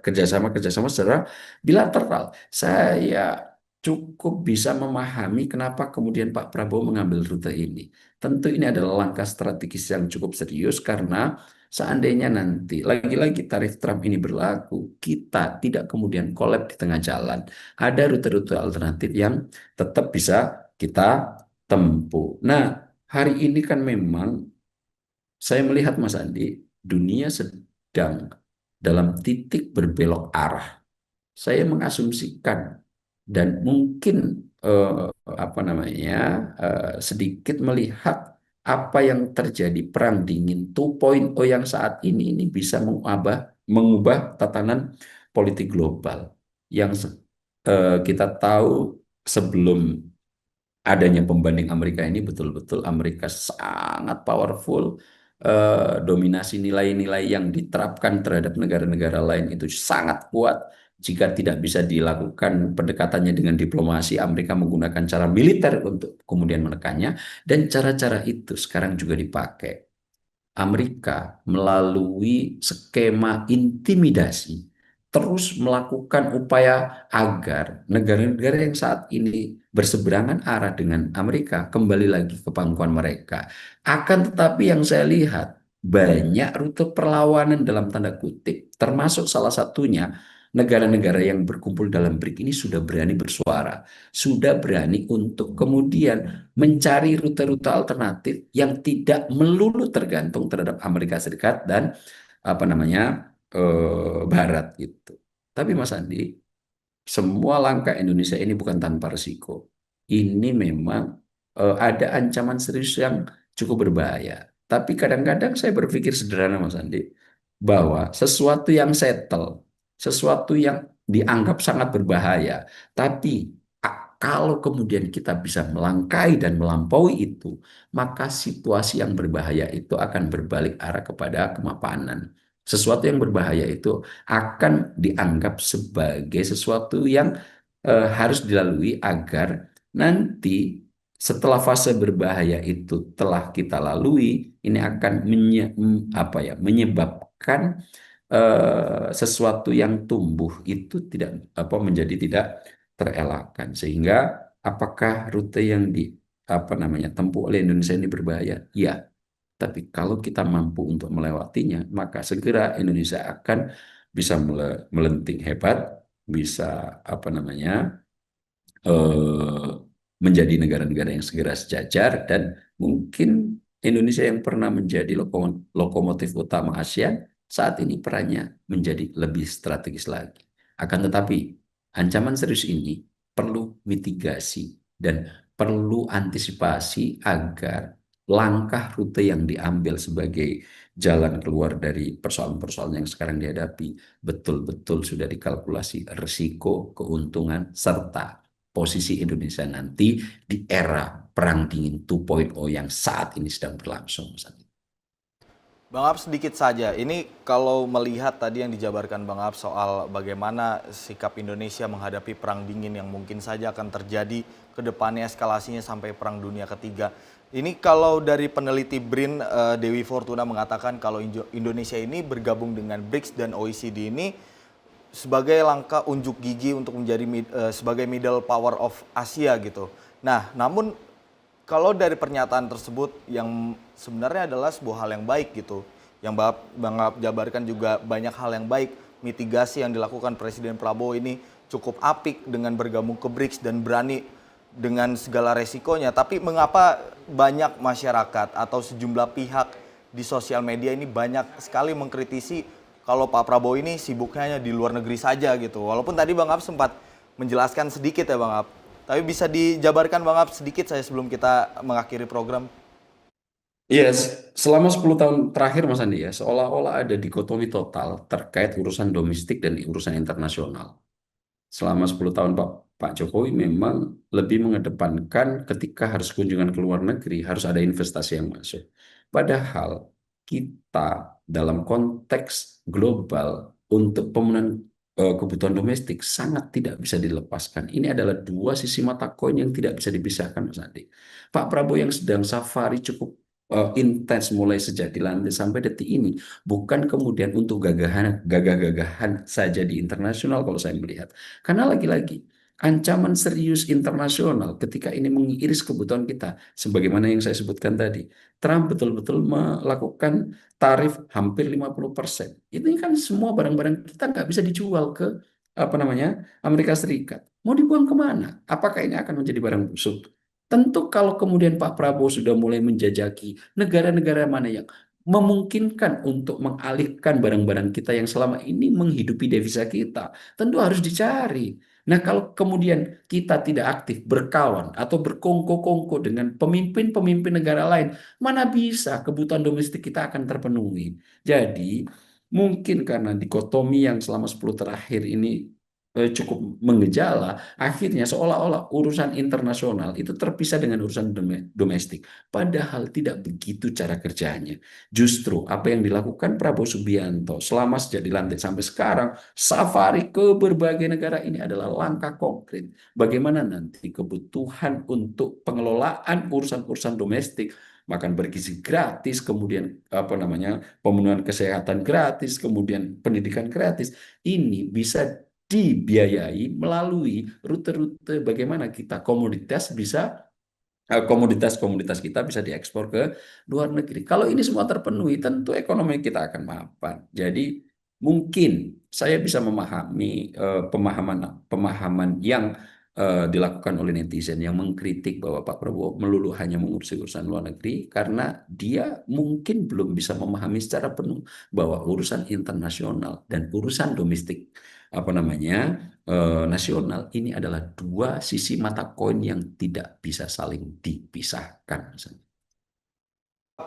kerjasama secara bilateral. Saya cukup bisa memahami kenapa kemudian Pak Prabowo mengambil rute ini. Tentu ini adalah langkah strategis yang cukup serius, karena seandainya nanti lagi-lagi tarif Trump ini berlaku, kita tidak kemudian kolab di tengah jalan. Ada rute-rute alternatif yang tetap bisa kita tempuh. Nah, hari ini kan memang saya melihat Mas Andi, dunia sedang dalam titik berbelok arah. Saya mengasumsikan dan mungkin sedikit melihat apa yang terjadi perang dingin 2.0 yang saat ini bisa mengubah tatanan politik global yang kita tahu sebelum adanya pembanding Amerika ini betul-betul Amerika sangat powerful, dominasi nilai-nilai yang diterapkan terhadap negara-negara lain itu sangat kuat. Jika tidak bisa dilakukan pendekatannya dengan diplomasi, Amerika menggunakan cara militer untuk kemudian menekannya, dan cara-cara itu sekarang juga dipakai Amerika melalui skema intimidasi terus melakukan upaya agar negara-negara yang saat ini berseberangan arah dengan Amerika kembali lagi ke pangkuan mereka. Akan tetapi yang saya lihat banyak rute perlawanan dalam tanda kutip, termasuk salah satunya negara-negara yang berkumpul dalam BRIC ini sudah berani bersuara, sudah berani untuk kemudian mencari rute-rute alternatif yang tidak melulu tergantung terhadap Amerika Serikat dan apa namanya Barat gitu. Tapi Mas Andi, semua langkah Indonesia ini bukan tanpa risiko. Ini memang ada ancaman serius yang cukup berbahaya. Tapi kadang-kadang saya berpikir sederhana Mas Andi, bahwa sesuatu yang settle, sesuatu yang dianggap sangat berbahaya, tapi kalau kemudian kita bisa melangkai dan melampaui itu, maka situasi yang berbahaya itu akan berbalik arah kepada kemapanan. Sesuatu yang berbahaya itu akan dianggap sebagai sesuatu yang harus dilalui agar nanti setelah fase berbahaya itu telah kita lalui, ini akan menyebabkan sesuatu yang tumbuh itu tidak menjadi tidak terelakkan, sehingga apakah rute yang tempuh oleh Indonesia ini berbahaya? Ya, tapi kalau kita mampu untuk melewatinya, maka segera Indonesia akan bisa melenting hebat, bisa eh, menjadi negara-negara yang segera sejajar, dan mungkin Indonesia yang pernah menjadi lokomotif utama ASEAN saat ini perannya menjadi lebih strategis lagi. Akan tetapi ancaman serius ini perlu mitigasi dan perlu antisipasi agar langkah rute yang diambil sebagai jalan keluar dari persoalan-persoalan yang sekarang dihadapi betul-betul sudah dikalkulasi risiko, keuntungan, serta posisi Indonesia nanti di era Perang Dingin 2.0 yang saat ini sedang berlangsung. Bang Ab, sedikit saja. Ini kalau melihat tadi yang dijabarkan Bang Ab soal bagaimana sikap Indonesia menghadapi perang dingin yang mungkin saja akan terjadi ke depannya, eskalasinya sampai perang dunia ketiga. Ini kalau dari peneliti BRIN, Dewi Fortuna mengatakan kalau Indonesia ini bergabung dengan BRICS dan OECD ini sebagai langkah unjuk gigi untuk menjadi sebagai middle power of Asia gitu. Nah, namun kalau dari pernyataan tersebut yang sebenarnya adalah sebuah hal yang baik gitu, yang Bang Ab jabarkan juga banyak hal yang baik, mitigasi yang dilakukan Presiden Prabowo ini cukup apik dengan bergabung ke BRICS dan berani dengan segala resikonya. Tapi mengapa banyak masyarakat atau sejumlah pihak di sosial media ini banyak sekali mengkritisi kalau Pak Prabowo ini sibuknya hanya di luar negeri saja gitu. Walaupun tadi Bang Ab sempat menjelaskan sedikit ya Bang Ab. Tapi bisa dijabarkan Bang Ab sedikit saya sebelum kita mengakhiri program. Yes, selama 10 tahun terakhir Mas Andi ya, seolah-olah ada dikotomi total terkait urusan domestik dan urusan internasional. Selama 10 tahun Pak Jokowi memang lebih mengedepankan ketika harus kunjungan ke luar negeri, harus ada investasi yang masuk. Padahal kita dalam konteks global untuk pemenuhan kebutuhan domestik sangat tidak bisa dilepaskan. Ini adalah dua sisi mata koin yang tidak bisa dipisahkan, Mas Andi. Pak Prabowo yang sedang safari cukup intens mulai sejak dilantik sampai detik ini, bukan kemudian untuk gagah-gagahan saja di internasional kalau saya melihat. Karena lagi-lagi ancaman serius internasional ketika ini mengiris kebutuhan kita, sebagaimana yang saya sebutkan tadi. Trump betul-betul melakukan tarif hampir 50%. Ini kan semua barang-barang kita nggak bisa dijual ke Amerika Serikat. Mau dibuang kemana? Apakah ini akan menjadi barang busuk? Tentu kalau kemudian Pak Prabowo sudah mulai menjajaki negara-negara mana yang memungkinkan untuk mengalihkan barang-barang kita yang selama ini menghidupi devisa kita, tentu harus dicari. Nah, kalau kemudian kita tidak aktif berkawan atau berkongko-kongko dengan pemimpin-pemimpin negara lain, mana bisa kebutuhan domestik kita akan terpenuhi. Jadi, mungkin karena dikotomi yang selama 10 terakhir ini cukup mengejala, akhirnya seolah-olah urusan internasional itu terpisah dengan urusan domestik. Padahal tidak begitu cara kerjanya. Justru apa yang dilakukan Prabowo Subianto selama sejak dilantik sampai sekarang, safari ke berbagai negara ini adalah langkah konkret. Bagaimana nanti kebutuhan untuk pengelolaan urusan-urusan domestik makan bergizi gratis, kemudian pemenuhan kesehatan gratis, kemudian pendidikan gratis. Ini bisa dibiayai melalui rute-rute bagaimana kita komoditas kita bisa diekspor ke luar negeri. Kalau ini semua terpenuhi, tentu ekonomi kita akan mapan. Jadi mungkin saya bisa memahami pemahaman yang dilakukan oleh netizen yang mengkritik bahwa Pak Prabowo melulu hanya mengurusi urusan luar negeri karena dia mungkin belum bisa memahami secara penuh bahwa urusan internasional dan urusan domestik nasional ini adalah dua sisi mata koin yang tidak bisa saling dipisahkan.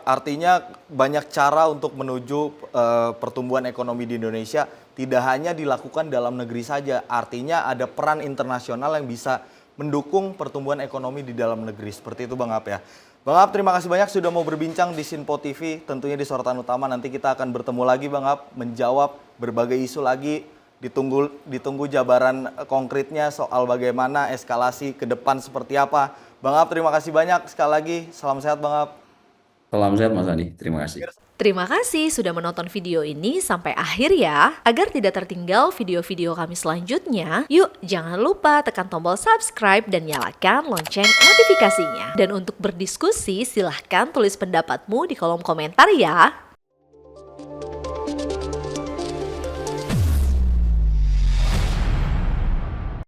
Artinya banyak cara untuk menuju pertumbuhan ekonomi di Indonesia tidak hanya dilakukan dalam negeri saja. Artinya ada peran internasional yang bisa mendukung pertumbuhan ekonomi di dalam negeri. Seperti itu Bang Ab ya. Bang Ab, terima kasih banyak sudah mau berbincang di Sinpo TV. Tentunya di Sorotan Utama nanti kita akan bertemu lagi Bang Ab, menjawab berbagai isu lagi. Ditunggu jabaran konkretnya soal bagaimana eskalasi ke depan seperti apa. Bang Ab, terima kasih banyak sekali lagi. Salam sehat Bang Ab. Salam sehat Mas Andi, terima kasih. Terima kasih sudah menonton video ini sampai akhir ya. Agar tidak tertinggal video-video kami selanjutnya, yuk jangan lupa tekan tombol subscribe dan nyalakan lonceng notifikasinya. Dan untuk berdiskusi, silahkan tulis pendapatmu di kolom komentar ya.